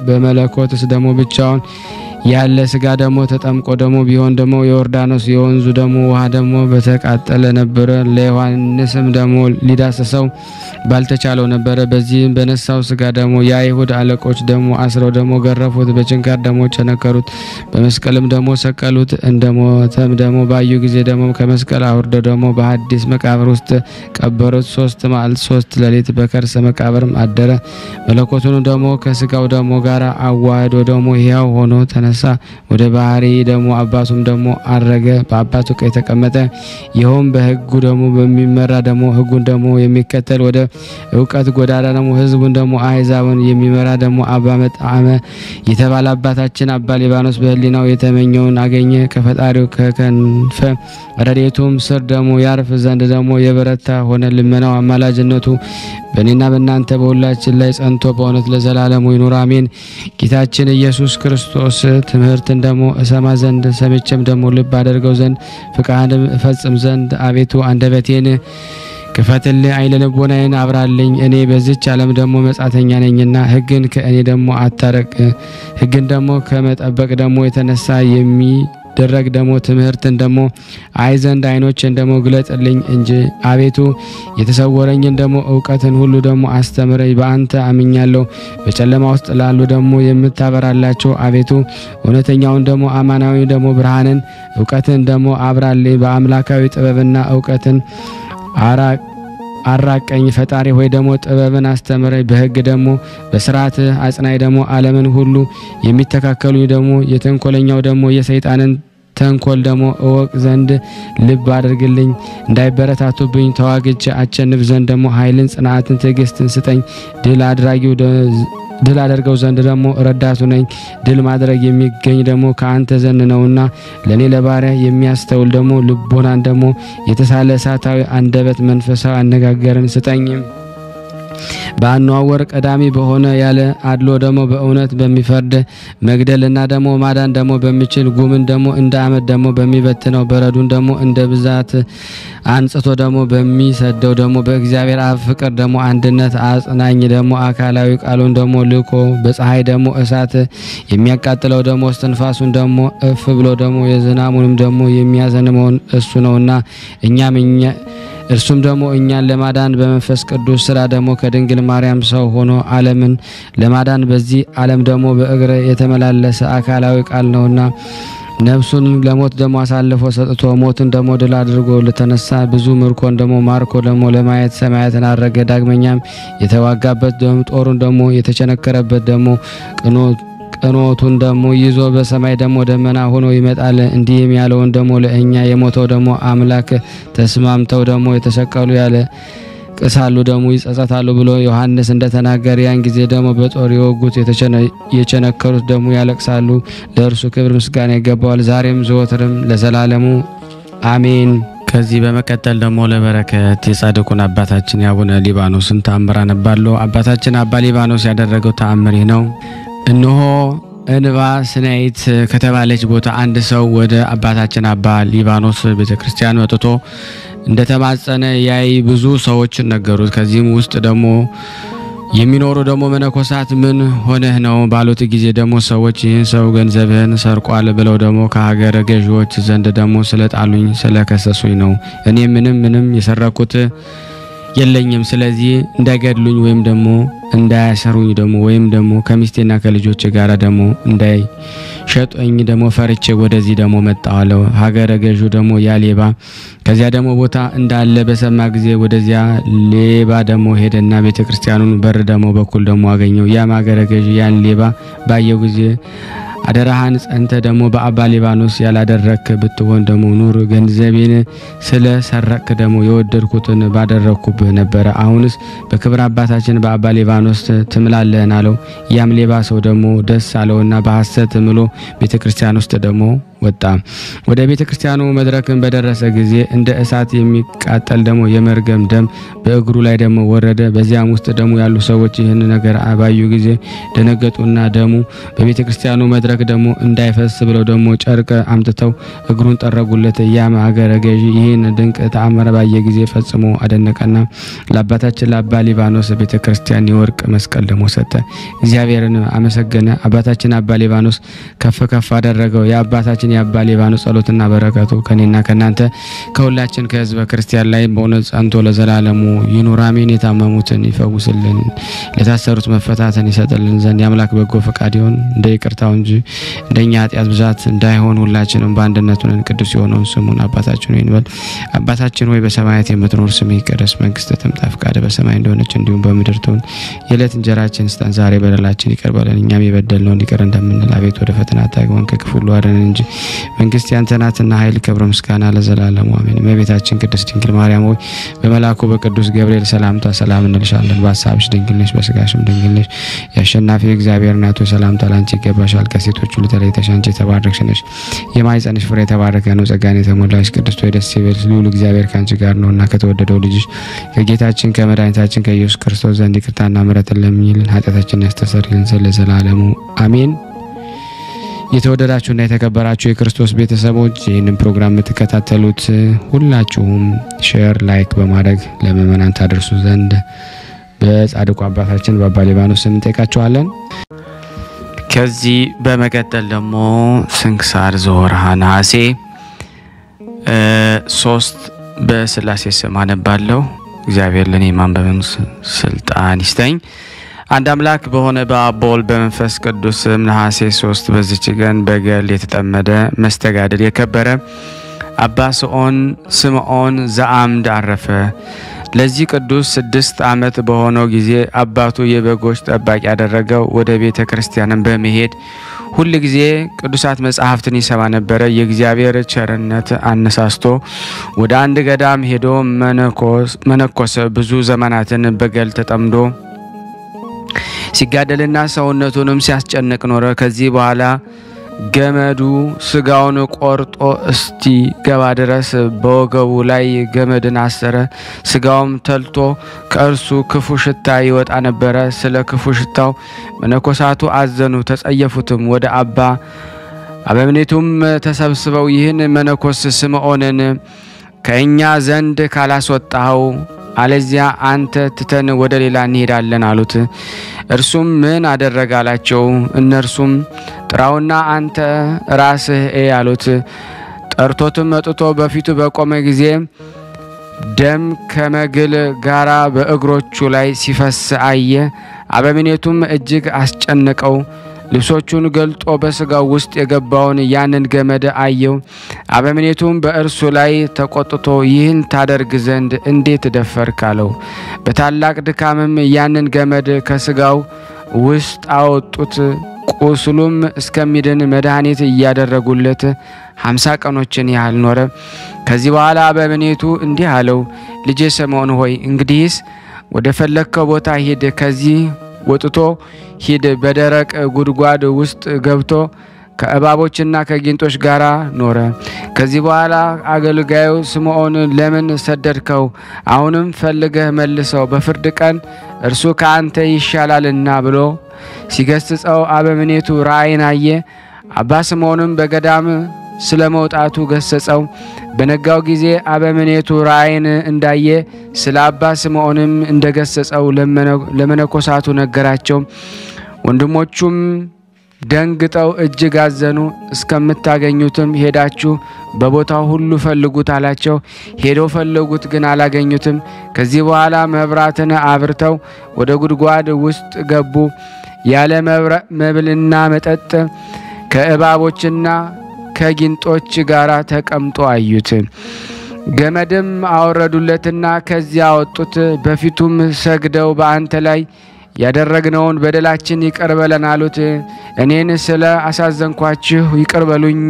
በመለኮትስ ደግሞ ብቻውን ያለ ስጋ ደግሞ ተጠምቆ ደግሞ ቢሆን ደግሞ የዮርዳኖስ የወንዙ ደግሞ ውሃ ደግሞ በተቃጠለ ነበር። ለዮሐንስም ደግሞ ሊዳሰሰው ባልተቻለው ነበር። በዚህም በነሳው ስጋ ደግሞ የአይሁድ አለቆች ደግሞ አስረው ደግሞ ገረፉት፣ በችንካር ደግሞ ቸነከሩት፣ በመስቀልም ደግሞ ሰቀሉት። እንደሞተም ደግሞ ባዩ ጊዜ ደግሞ ከመስቀል አውርደው ደግሞ በሐዲስ መቃብር ውስጥ ቀበሩት። 3 መዓልት 3 ሌሊት በከርሰ መቃብርም አደረ። መለኮቱን ደግሞ ከስጋው ደግሞ ጋር አዋህዶ ደግሞ ሕያው ሆኖ ተነሳ። ተነሳ፣ ወደ ባህሪ ደግሞ አባቱም ደግሞ አረገ፣ በአባቱ ቀኝ ተቀመጠ። ይኸውም በሕጉ ደግሞ በሚመራ ደግሞ ሕጉን ደግሞ የሚከተል ወደ እውቀት ጎዳና ደግሞ ሕዝቡን ደግሞ አሕዛብን የሚመራ ደግሞ አባ መጣዕመ የተባለ አባታችን አባ ሊባኖስ በሕሊናው የተመኘውን አገኘ። ከፈጣሪው ከከንፈ ረድኤቱም ስር ደግሞ ያርፍ ዘንድ ደግሞ የበረታ ሆነ። ልመናው አማላጅነቱ በእኔና በእናንተ በሁላችን ላይ ጸንቶ በእውነት ለዘላለሙ ይኑር አሜን። ጌታችን ኢየሱስ ክርስቶስ ትምህርትን ደግሞ እሰማ ዘንድ ሰምቼም ደግሞ ልብ አደርገው ዘንድ ፍቃድም እፈጽም ዘንድ አቤቱ አንደበቴን ክፈትልኝ፣ ዓይነ ልቦናዬን አብራልኝ። እኔ በዚች ዓለም ደግሞ መጻተኛ ነኝና ሕግን ከእኔ ደግሞ አታረቅ። ሕግን ደግሞ ከመጠበቅ ደግሞ የተነሳ የሚደረግ ደግሞ ትምህርትን ደግሞ አይ ዘንድ ዓይኖችን ደግሞ ግለጥልኝ እንጂ አቤቱ የተሰወረኝን ደግሞ እውቀትን ሁሉ ደግሞ አስተምረኝ። በአንተ አምኛለሁ። በጨለማ ውስጥ ላሉ ደግሞ የምታበራላቸው አቤቱ እውነተኛውን ደግሞ አማናዊ ደግሞ ብርሃንን እውቀትን ደግሞ አብራልኝ። በአምላካዊ ጥበብና እውቀትን አራቀኝ። ፈጣሪ ሆይ ደግሞ ጥበብን አስተምረኝ። በሕግ ደግሞ በስርዓት አጽናኝ። ደግሞ ዓለምን ሁሉ የሚተካከሉኝ ደግሞ የተንኮለኛው ደግሞ የሰይጣንን ተንኮል ደግሞ እወቅ ዘንድ ልብ አድርግልኝ። እንዳይበረታቱብኝ ተዋግቼ አቸንፍ ዘንድ ደግሞ ኃይልን፣ ጽናትን፣ ትዕግስትን ስጠኝ። ድል አደርገው ዘንድ ደግሞ ረዳቱ ነኝ። ድል ማድረግ የሚገኝ ደግሞ ከአንተ ዘንድ ነውና ለኔ ለባሪያ የሚያስተውል ደግሞ ልቦናን ደግሞ የተሳለ እሳታዊ አንደበት መንፈሳዊ አነጋገርን ስጠኝ። በአኗወር ቀዳሚ በሆነ ያለ አድሎ ደግሞ በእውነት በሚፈርድ መግደልና ደግሞ ማዳን ደግሞ በሚችል ጉምን ደግሞ እንደ አመድ ደግሞ በሚበትነው በረዱን ደግሞ እንደ ብዛት አንጽቶ ደግሞ በሚሰደው ደግሞ በእግዚአብሔር አብ ፍቅር ደግሞ አንድነት አጽናኝ ደግሞ አካላዊ ቃሉን ደግሞ ልኮ በፀሐይ ደግሞ እሳት የሚያቃጥለው ደግሞ እስትንፋሱን ደግሞ እፍ ብሎ ደግሞ የዝናሙንም ደግሞ የሚያዘንመውን እሱ ነውና እርሱም ደግሞ እኛን ለማዳን በመንፈስ ቅዱስ ስራ ደግሞ ከድንግል ማርያም ሰው ሆኖ ዓለምን ለማዳን በዚህ ዓለም ደግሞ በእግረ የተመላለሰ አካላዊ ቃል ነውና ነፍሱን ለሞት ደግሞ አሳልፎ ሰጥቶ ሞትን ደግሞ ድል አድርጎ ለተነሳ ብዙ ምርኮን ደግሞ ማርኮ ደግሞ ለማየት ሰማያትን አረገ። ዳግመኛም የተዋጋበት ደግሞ ጦሩን ደግሞ የተቸነከረበት ደግሞ ቅኖቱን ደግሞ ይዞ በሰማይ ደግሞ ደመና ሆኖ ይመጣል። እንዲህም ያለውን ደግሞ ለእኛ የሞተው ደግሞ አምላክ ተስማምተው ደግሞ የተሰቀሉ ያለ ቅሳሉ ደግሞ ይጸጸታሉ ብሎ ዮሐንስ እንደተናገረ ያን ጊዜ ደግሞ በጦር የወጉት የቸነከሩት ደግሞ ያለቅሳሉ። ለእርሱ ክብር ምስጋና ይገባዋል ዛሬም ዘወትርም ለዘላለሙ አሜን። ከዚህ በመቀጠል ደግሞ ለበረከት የጻድቁን አባታችን የአቡነ ሊባኖስን ተአምር አነባለሁ። አባታችን አባ ሊባኖስ ያደረገው ተአምር ነው። እነሆ እንባ ስናይት ከተባለች ቦታ አንድ ሰው ወደ አባታችን አባ ሊባኖስ ቤተክርስቲያን ወጥቶ እንደተማጸነ ያይ ብዙ ሰዎች ነገሩት። ከዚህም ውስጥ ደግሞ የሚኖሩ ደግሞ መነኮሳት ምን ሆነህ ነው ባሉት ጊዜ ደግሞ ሰዎች ይህን ሰው ገንዘብህን ሰርቋል ብለው ደግሞ ከሀገረ ገዢዎች ዘንድ ደግሞ ስለጣሉኝ ስለከሰሱኝ ነው። እኔ ምንም የሰረኩት የለኝም። ስለዚህ እንዳይገድሉኝ ወይም ደግሞ እንዳያሰሩኝ ደግሞ ወይም ደግሞ ከሚስቴና ከልጆች ጋር ደግሞ እንዳይሸጡኝ ደግሞ ፈርቼ ወደዚህ ደግሞ መጣዋለሁ። ሀገረ ገዡ ደግሞ ያ ሌባ ከዚያ ደግሞ ቦታ እንዳለ በሰማ ጊዜ ወደዚያ ሌባ ደግሞ ሄደና ቤተክርስቲያኑን በር ደግሞ በኩል ደግሞ አገኘው። ያም ሀገረ ገዢ ያን ሌባ ባየው ጊዜ አደራሃን ጸንተ ደግሞ በአባ ሊባኖስ ያላደረክ ብትሆን ደግሞ ኑር። ገንዘቤን ስለ ሰረክ ደግሞ የወደድኩትን ባደረኩብህ ነበር። አሁንስ በክብር አባታችን በአባ ሊባኖስ ትምላለህን አለው። ያም ሌባ ሰው ደግሞ ደስ አለውና በሐሰት ምሎ ቤተክርስቲያን ውስጥ ደግሞ ወጣ። ወደ ቤተክርስቲያኑ መድረክን በደረሰ ጊዜ እንደ እሳት የሚቃጠል ደግሞ የመርገም ደም በእግሩ ላይ ደግሞ ወረደ። በዚያም ውስጥ ደግሞ ያሉ ሰዎች ይህን ነገር ባዩ ጊዜ ደነገጡና ደሙ በቤተክርስቲያኑ መድረክ ደግሞ እንዳይፈስ ብለው ደግሞ ጨርቅ አምጥተው እግሩን ጠረጉለት። ያም ሀገረ ገዢ ይህን ድንቅ ተአምር ባየ ጊዜ ፈጽሞ አደነቀና ለአባታችን ለአባ ሊባኖስ ቤተክርስቲያን የወርቅ መስቀል ደግሞ ሰጠ። እግዚአብሔርን አመሰገነ። አባታችን አባ ሊባኖስ ከፍ አደረገው። የአባታችን የአባታችን የአባ ሊባኖስ ጸሎትና በረከቱ ከኔና ከናንተ ከሁላችን ከህዝበ ክርስቲያን ላይ በእውነት ጸንቶ ለዘላለሙ ይኑር አሜን። የታመሙትን ይፈውስልን፣ ለታሰሩት መፈታትን ይሰጥልን ዘንድ የአምላክ በጎ ፈቃድ ይሁን። እንደ ይቅርታው እንጂ እንደኛ ኃጢአት ብዛት እንዳይሆን ሁላችንም በአንድነት ሆነን ቅዱስ የሆነውን ስሙን አባታችን ሆይ እንበል። አባታችን ሆይ በሰማያት የምትኖር ስምህ ይቀደስ፣ መንግስትህ ትምጣ፣ ፈቃድህ በሰማይ እንደሆነች እንዲሁም በምድር ትሁን። የዕለት እንጀራችንን ስጠን ዛሬ፣ በደላችንን ይቅር በለን እኛም የበደልነውን ይቅር እንደምንል፣ አቤት ወደ ፈተና አታግባን ከክፉ ሁሉ አድነን እንጂ መንግስት ያንተ ናትና ኃይል፣ ክብር፣ ምስጋና ለዘላለሙ አሜን። እመቤታችን ቅድስት ድንግል ማርያም ሆይ በመልአኩ በቅዱስ ገብርኤል ሰላምታ ሰላም እንልሻለን። በሐሳብሽ ድንግል ነሽ፣ በስጋሽም ድንግል ነሽ። የአሸናፊ እግዚአብሔር እናቱ ሰላምታ ላንቺ ይገባሻል። ከሴቶች ሁሉ ተለይተሽ አንቺ የተባረክሽ ነሽ፣ የማኅፀንሽ ፍሬ የተባረከ ነው። ጸጋን የተሞላሽ ቅድስት ሆይ ደስ ይበልሽ፣ ልዑል እግዚአብሔር ካንቺ ጋር ነውና ከተወደደው ልጅሽ ከጌታችን ከመድኃኒታችን ከኢየሱስ ክርስቶስ ዘንድ ይቅርታና ምሕረትን ለምኝልን ኃጢአታችንን ያስተሰርይልን ዘንድ ለዘላለሙ አሜን። የተወደዳችሁና የተከበራችሁ የክርስቶስ ቤተሰቦች ይህንን ፕሮግራም የምትከታተሉት ሁላችሁም ሼር ላይክ በማድረግ ለምእመናን ታደርሱ ዘንድ በጻድቁ አባታችን በአባ ሊባኖስ ስም እንጠይቃችኋለን። ከዚህ በመቀጠል ደግሞ ስንክሳር ዘወርኃ ነሐሴ 3 በስላሴ ስም አነባለሁ። እግዚአብሔር ለኔ ማንበብን ስልጣን ይስጠኝ። አንድ አምላክ በሆነ በአብ በወልድ በመንፈስ ቅዱስ ነሐሴ 3 በዚች ቀን በገል የተጠመደ መስተጋድል የከበረ አባ ስምዖን ዘአምድ አረፈ። ለዚህ ቅዱስ 6 ዓመት በሆነው ጊዜ አባቱ የበጎች ጠባቂ ያደረገው ወደ ቤተ ክርስቲያን በመሄድ ሁሉ ጊዜ ቅዱሳት መጻሕፍትን ይሰማ ነበር። የእግዚአብሔር ቸርነት አነሳስቶ ወደ አንድ ገዳም ሄዶ መነኮሰ። ብዙ ዘመናትን በገል ተጠምዶ ሲጋደልና ሰውነቱንም ሲያስጨንቅ ኖረ። ከዚህ በኋላ ገመዱ ስጋውን ቆርጦ እስቲ ገባ ድረስ በወገቡ ላይ ገመድን አሰረ። ስጋውም ተልቶ ከእርሱ ክፉ ሽታ ይወጣ ነበር። ስለ ክፉ ሽታው መነኮሳቱ አዘኑ፣ ተጸየፉትም። ወደ አበምኔቱም ተሰብስበው ይህን መነኮስ ስምዖንን ከእኛ ዘንድ ካላስወጣው አለዚያ አንተ ትተን ወደ ሌላ እንሄዳለን አሉት። እርሱም ምን አደረጋላቸው? እነርሱም ጥራውና አንተ ራስህ አሉት። ጠርቶትም መጥቶ በፊቱ በቆመ ጊዜ ደም ከመግል ጋራ በእግሮቹ ላይ ሲፈስ አየ። አበምኔቱም እጅግ አስጨነቀው። ልብሶቹን ገልጦ በስጋው ውስጥ የገባውን ያንን ገመድ አየው። አበምኔቱም በእርሱ ላይ ተቆጥቶ ይህን ታደርግ ዘንድ እንዴት ደፈርክ አለው። በታላቅ ድካምም ያንን ገመድ ከስጋው ውስጥ አወጡት። ቁስሉም እስከሚድን መድኃኒት እያደረጉለት 50 ቀኖችን ያህል ኖረ። ከዚህ በኋላ አበምኔቱ እንዲህ አለው፣ ልጄ ስምዖን ሆይ እንግዲህስ ወደ ፈለከው ቦታ ሂድ። ከዚህ ወጥቶ ሂድ። በደረቅ ጉድጓድ ውስጥ ገብቶ ከእባቦችና ከጊንጦች ጋር ኖረ። ከዚህ በኋላ አገልጋዩ ስምዖን ለምን ሰደድከው? አሁንም ፈልገህ መልሰው፣ በፍርድ ቀን እርሱ ከአንተ ይሻላልና ብሎ ሲገስጸው አበምኔቱ ራእይን አየ። አባ ስምዖንም በገዳም ስለመውጣቱ ገሰጸው። በነጋው ጊዜ አበምኔቱ ራእይን እንዳየ ስለ አባ ስምዖንም እንደገሰጸው ለመነኮሳቱ ነገራቸው። ወንድሞቹም ደንግጠው እጅግ አዘኑ። እስከምታገኙትም ሄዳችሁ በቦታው ሁሉ ፈልጉት አላቸው። ሄደው ፈለጉት፣ ግን አላገኙትም። ከዚህ በኋላ መብራትን አብርተው ወደ ጉድጓድ ውስጥ ገቡ። ያለ መብልና መጠጥ ከእባቦችና ከጊንጦች ጋር ተቀምጦ አዩት። ገመድም አወረዱለትና ከዚያ አወጡት። በፊቱም ሰግደው በአንተ ላይ ያደረግነውን በደላችን ይቅር በለን አሉት። እኔን ስለ አሳዘንኳችሁ ይቅር በሉኝ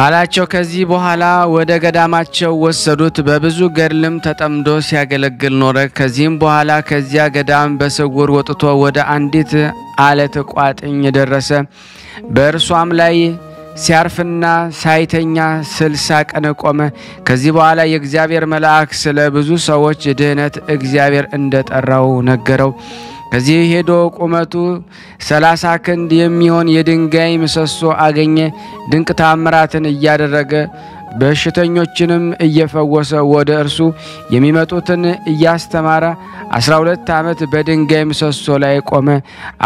አላቸው። ከዚህ በኋላ ወደ ገዳማቸው ወሰዱት። በብዙ ገድልም ተጠምዶ ሲያገለግል ኖረ። ከዚህም በኋላ ከዚያ ገዳም በስውር ወጥቶ ወደ አንዲት አለት ቋጥኝ ደረሰ። በእርሷም ላይ ሲያርፍና ሳይተኛ 60 ቀን ቆመ። ከዚህ በኋላ የእግዚአብሔር መልአክ ስለ ብዙ ሰዎች ድህነት እግዚአብሔር እንደጠራው ነገረው። ከዚህ ሄዶ ቁመቱ 30 ክንድ የሚሆን የድንጋይ ምሰሶ አገኘ። ድንቅ ታምራትን እያደረገ በሽተኞችንም እየፈወሰ ወደ እርሱ የሚመጡትን እያስተማረ 12 ዓመት በድንጋይ ምሰሶ ላይ ቆመ።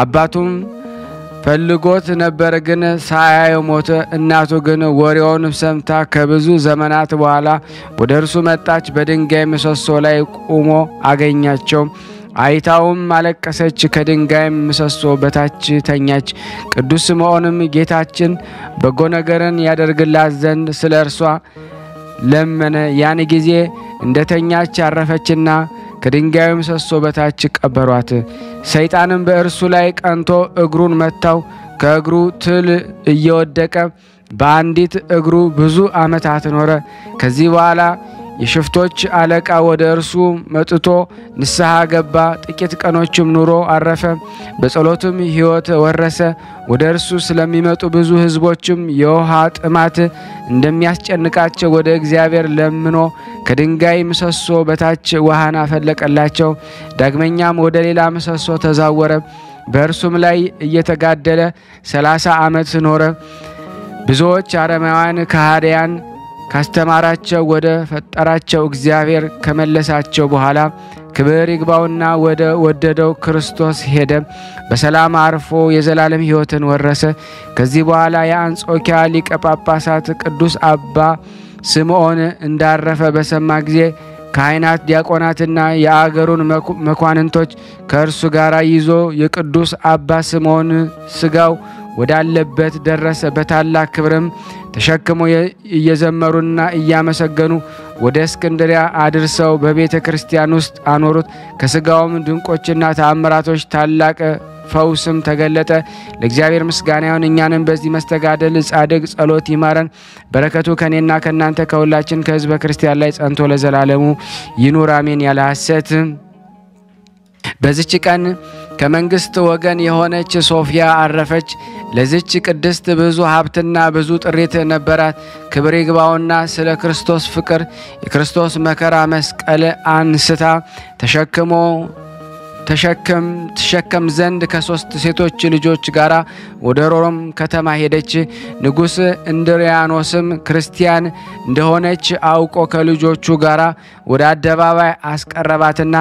አባቱም ፈልጎት ነበር፣ ግን ሳያየው ሞተ። እናቱ ግን ወሬውን ሰምታ ከብዙ ዘመናት በኋላ ወደ እርሱ መጣች። በድንጋይ ምሰሶ ላይ ቆሞ አገኛቸው። አይታውም አለቀሰች፣ ከድንጋይ ምሰሶ በታች ተኛች። ቅዱስ ስምዖንም ጌታችን በጎ ነገርን ያደርግላት ዘንድ ስለ እርሷ ለመነ። ያን ጊዜ እንደተኛች አረፈችና ከድንጋዩ ምሰሶ በታች ቀበሯት። ሰይጣንም በእርሱ ላይ ቀንቶ እግሩን መታው። ከእግሩ ትል እየወደቀ በአንዲት እግሩ ብዙ ዓመታት ኖረ። ከዚህ በኋላ የሽፍቶች አለቃ ወደ እርሱ መጥቶ ንስሐ ገባ። ጥቂት ቀኖችም ኑሮ አረፈ። በጸሎትም ሕይወት ወረሰ። ወደ እርሱ ስለሚመጡ ብዙ ሕዝቦችም የውሃ ጥማት እንደሚያስጨንቃቸው ወደ እግዚአብሔር ለምኖ ከድንጋይ ምሰሶ በታች ውሃን አፈለቀላቸው። ዳግመኛም ወደ ሌላ ምሰሶ ተዛወረ። በእርሱም ላይ እየተጋደለ 30 ዓመት ኖረ። ብዙዎች አረማውያን ከሃዲያን ካስተማራቸው ወደ ፈጠራቸው እግዚአብሔር ከመለሳቸው በኋላ ክብር ይግባውና ወደ ወደደው ክርስቶስ ሄደ። በሰላም አርፎ የዘላለም ሕይወትን ወረሰ። ከዚህ በኋላ የአንጾኪያ ሊቀ ጳጳሳት ቅዱስ አባ ስምዖን እንዳረፈ በሰማ ጊዜ ካህናት፣ ዲያቆናትና የአገሩን መኳንንቶች ከእርሱ ጋር ይዞ የቅዱስ አባ ስምዖን ስጋው ወዳለበት ደረሰ። በታላቅ ክብርም ተሸክመው እየዘመሩና እያመሰገኑ ወደ እስክንድሪያ አድርሰው በቤተ ክርስቲያን ውስጥ አኖሩት። ከስጋውም ድንቆችና ተአምራቶች ታላቅ ፈውስም ተገለጠ። ለእግዚአብሔር ምስጋና ይሁን። እኛንም በዚህ መስተጋደል ጻድቅ ጸሎት ይማረን። በረከቱ ከኔና ከናንተ ከሁላችን ከሕዝበ ክርስቲያን ላይ ጸንቶ ለዘላለሙ ይኑር አሜን። ያለ ሐሰት በዚች ቀን ከመንግስት ወገን የሆነች ሶፊያ አረፈች። ለዚች ቅድስት ብዙ ሀብትና ብዙ ጥሪት ነበራት። ክብር ይግባውና ስለ ክርስቶስ ፍቅር የክርስቶስ መከራ መስቀል አንስታ ተሸከም ዘንድ ከ3 ሴቶች ልጆች ጋራ ወደ ሮም ከተማ ሄደች። ንጉሥ እንድሪያኖስም ክርስቲያን እንደሆነች አውቆ ከልጆቹ ጋራ ወደ አደባባይ አስቀረባትና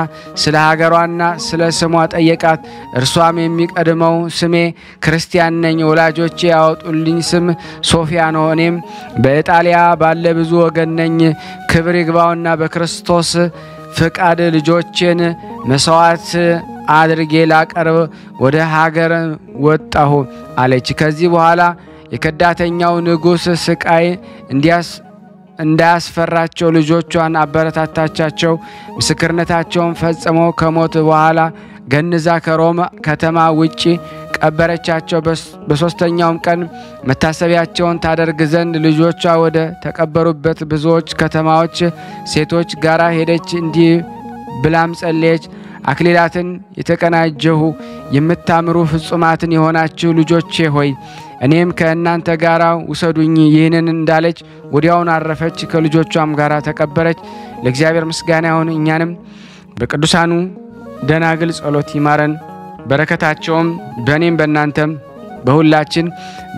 ስለ ሀገሯና ስለ ስሟ ጠየቃት። እርሷም የሚቀድመው ስሜ ክርስቲያን ነኝ፣ ወላጆቼ ያወጡልኝ ስም ሶፊያ ነው። እኔም በኢጣሊያ ባለ ብዙ ወገን ነኝ። ክብር ይግባውና በክርስቶስ ፍቃድ ልጆችን መስዋዕት አድርጌ ላቀርብ ወደ ሀገር ወጣሁ አለች። ከዚህ በኋላ የከዳተኛው ንጉሥ ስቃይ እንዳያስፈራቸው ልጆቿን አበረታታቻቸው። ምስክርነታቸውን ፈጽመው ከሞት በኋላ ገንዛ ከሮም ከተማ ውጪ ቀበረቻቸው። በሶስተኛውም ቀን መታሰቢያቸውን ታደርግ ዘንድ ልጆቿ ወደ ተቀበሩበት ብዙዎች ከተማዎች ሴቶች ጋራ ሄደች። እንዲህ ብላም ጸለየች። አክሊላትን የተቀናጀሁ የምታምሩ ፍጹማትን የሆናችሁ ልጆቼ ሆይ እኔም ከእናንተ ጋራ ውሰዱኝ። ይህንን እንዳለች ወዲያውን አረፈች፣ ከልጆቿም ጋራ ተቀበረች። ለእግዚአብሔር ምስጋና ይሁን። እኛንም በቅዱሳኑ ደናግል ጸሎት ይማረን። በረከታቸውም በእኔም በእናንተም በሁላችን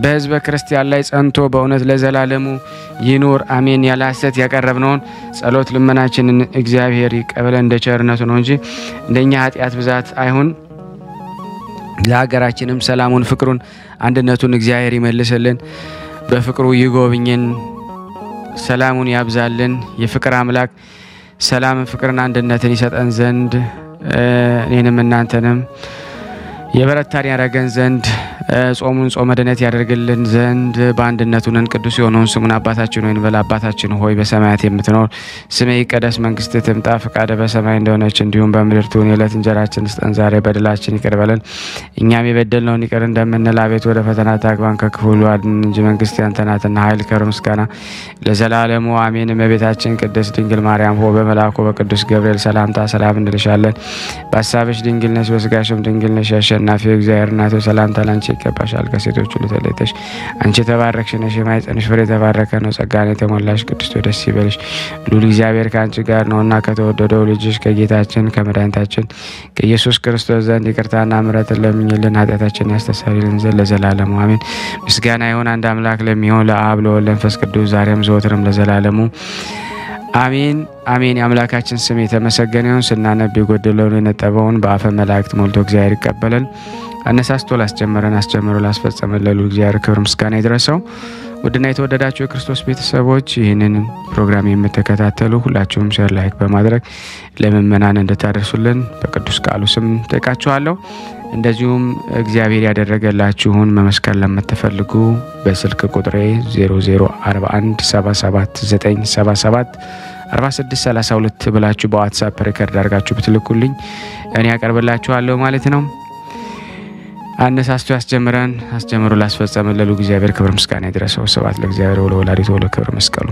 በሕዝበ ክርስቲያን ላይ ጸንቶ በእውነት ለዘላለሙ ይኑር አሜን። ያለ ሐሰት ያቀረብነውን ጸሎት ልመናችንን እግዚአብሔር ይቀበለን እንደ ቸርነቱ ነው እንጂ እንደኛ ኃጢአት ብዛት አይሁን። ለሀገራችንም ሰላሙን፣ ፍቅሩን፣ አንድነቱን እግዚአብሔር ይመልስልን፣ በፍቅሩ ይጎብኝን፣ ሰላሙን ያብዛልን። የፍቅር አምላክ ሰላም፣ ፍቅርን፣ አንድነትን ይሰጠን ዘንድ እኔንም እናንተንም የበረታን ያደረገን ዘንድ ጾሙን ጾመ ድነት ያደርግልን ዘንድ በአንድነቱንን ቅዱስ የሆነውን ስሙን አባታችን ሆይ እንበል። አባታችን ሆይ በሰማያት የምትኖር ስምህ ይቀደስ፣ መንግስትህ ትምጣ፣ ፈቃድህ በሰማይ እንደሆነች እንዲሁም በምድር ትሁን። የዕለት እንጀራችንን ስጠን ዛሬ፣ በደላችን ይቅር በለን እኛም የበደልነውን ይቅር እንደምንል፣ አቤት ወደ ፈተና አታግባን ከክፉ ሁሉ አድነን እንጂ መንግስት ያንተ ናትና ኃይል፣ ክብር፣ ምስጋና ለዘላለሙ አሜን። እመቤታችን ቅድስት ድንግል ማርያም ሆይ በመልአኩ በቅዱስ ገብርኤል ሰላምታ ሰላም እንልሻለን። በሀሳብሽ ድንግል ነሽ፣ በስጋሽም ድንግል ነሽ። አሸናፊው እግዚአብሔር እናቱ ሰላምታ ላንቺ ይገባሻል። ከሴቶች ሁሉ ተለይተሽ አንቺ የተባረክሽ ነሽ፣ የማኅፀንሽ ፍሬ የተባረከ ነው። ጸጋን የተሞላሽ ቅድስት ሆይ ደስ ይበልሽ፣ ልዑል እግዚአብሔር ከአንቺ ጋር ነውና ከተወደደው ልጅሽ ከጌታችን ከመድኃኒታችን ከኢየሱስ ክርስቶስ ዘንድ ይቅርታና ምሕረትን ለምኝልን ኃጢአታችንን ያስተሰርይልን ዘንድ ለዘላለሙ አሜን። ምስጋና ይሁን አንድ አምላክ ለሚሆን ለአብ ለወልድ ለመንፈስ ቅዱስ ዛሬም ዘወትርም ለዘላለሙ አሜን አሜን። የአምላካችን ስም የተመሰገነ ይሁን። ስናነብ የጎደለውን የነጠበውን በአፈ መላእክት ሞልቶ እግዚአብሔር ይቀበለን። አነሳስቶ ላስጀመረን አስጀምሮ ላስፈጸመን ለልዑል እግዚአብሔር ክብር ምስጋና ይድረሰው። ውድና የተወደዳችሁ የክርስቶስ ቤተሰቦች ይህንን ፕሮግራም የምትከታተሉ ሁላችሁም ሼር ላይክ በማድረግ ለምእመናን እንድታደርሱልን በቅዱስ ቃሉ ስም ጠይቃችኋለሁ። እንደዚሁም እግዚአብሔር ያደረገላችሁን መመስከር ለምትፈልጉ በስልክ ቁጥሬ 00417797746332 ብላችሁ በዋትስአፕ ሪከርድ አድርጋችሁ ብትልኩልኝ እኔ ያቀርብላችኋለሁ ማለት ነው። አነሳስቶ ያስጀምረን አስጀምሮ ላስፈጸመን ለልዑል እግዚአብሔር ክብር ምስጋና ይድረሰው። ስብሐት ለእግዚአብሔር ወለወላዲቱ ወለክብረ መስቀሉ።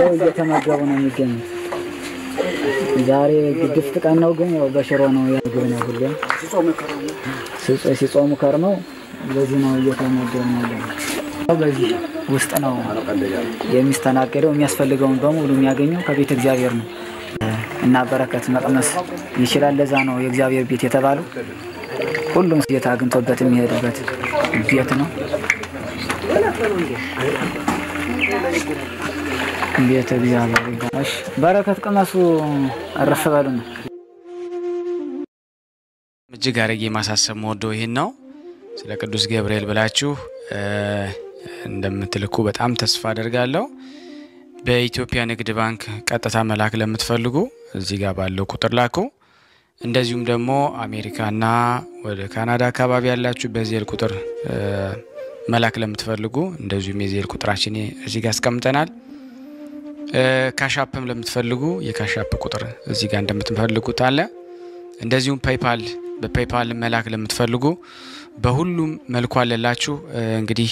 እየተመገቡ ነው የሚገኙት። ዛሬ ግድፍት ቀን ነው፣ ግን ያው በሽሮ ነው ያገኘው። ሁሌም ሲጾሙ ከርመው በዚህ ነው እየተመገቡ ነው። በዚህ ውስጥ ነው የሚስተናገደው። የሚያስፈልገውን በሙሉ የሚያገኘው ከቤተ እግዚአብሔር ነው እና በረከት መቅመስ ይችላል። ለዛ ነው የእግዚአብሔር ቤት የተባለው። ሁሉም ጌታ አግኝቶበት የሚሄድበት ቤት ነው። ቤተ እግዚአብሔር ይባላል። በረከት ቅመሱ፣ አረፍ በሉ ነው። እጅግ አድርጌ ማሳሰብ ወደው ይሄን ነው። ስለ ቅዱስ ገብርኤል ብላችሁ እንደምትልኩ በጣም ተስፋ አደርጋለሁ። በኢትዮጵያ ንግድ ባንክ ቀጥታ መላክ ለምትፈልጉ እዚህ ጋር ባለው ቁጥር ላኩ። እንደዚሁም ደግሞ አሜሪካና ወደ ካናዳ አካባቢ ያላችሁ በዚህ ቁጥር መላክ ለምትፈልጉ እንደዚሁም የዚህ ቁጥራችን እዚህ ጋር አስቀምጠናል። ካሻፕም ለምትፈልጉ የካሻፕ ቁጥር እዚህ ጋር እንደምትፈልጉት አለ። እንደዚሁም ፔይፓል በፔይፓል መላክ ለምትፈልጉ በሁሉም መልኩ አለላችሁ። እንግዲህ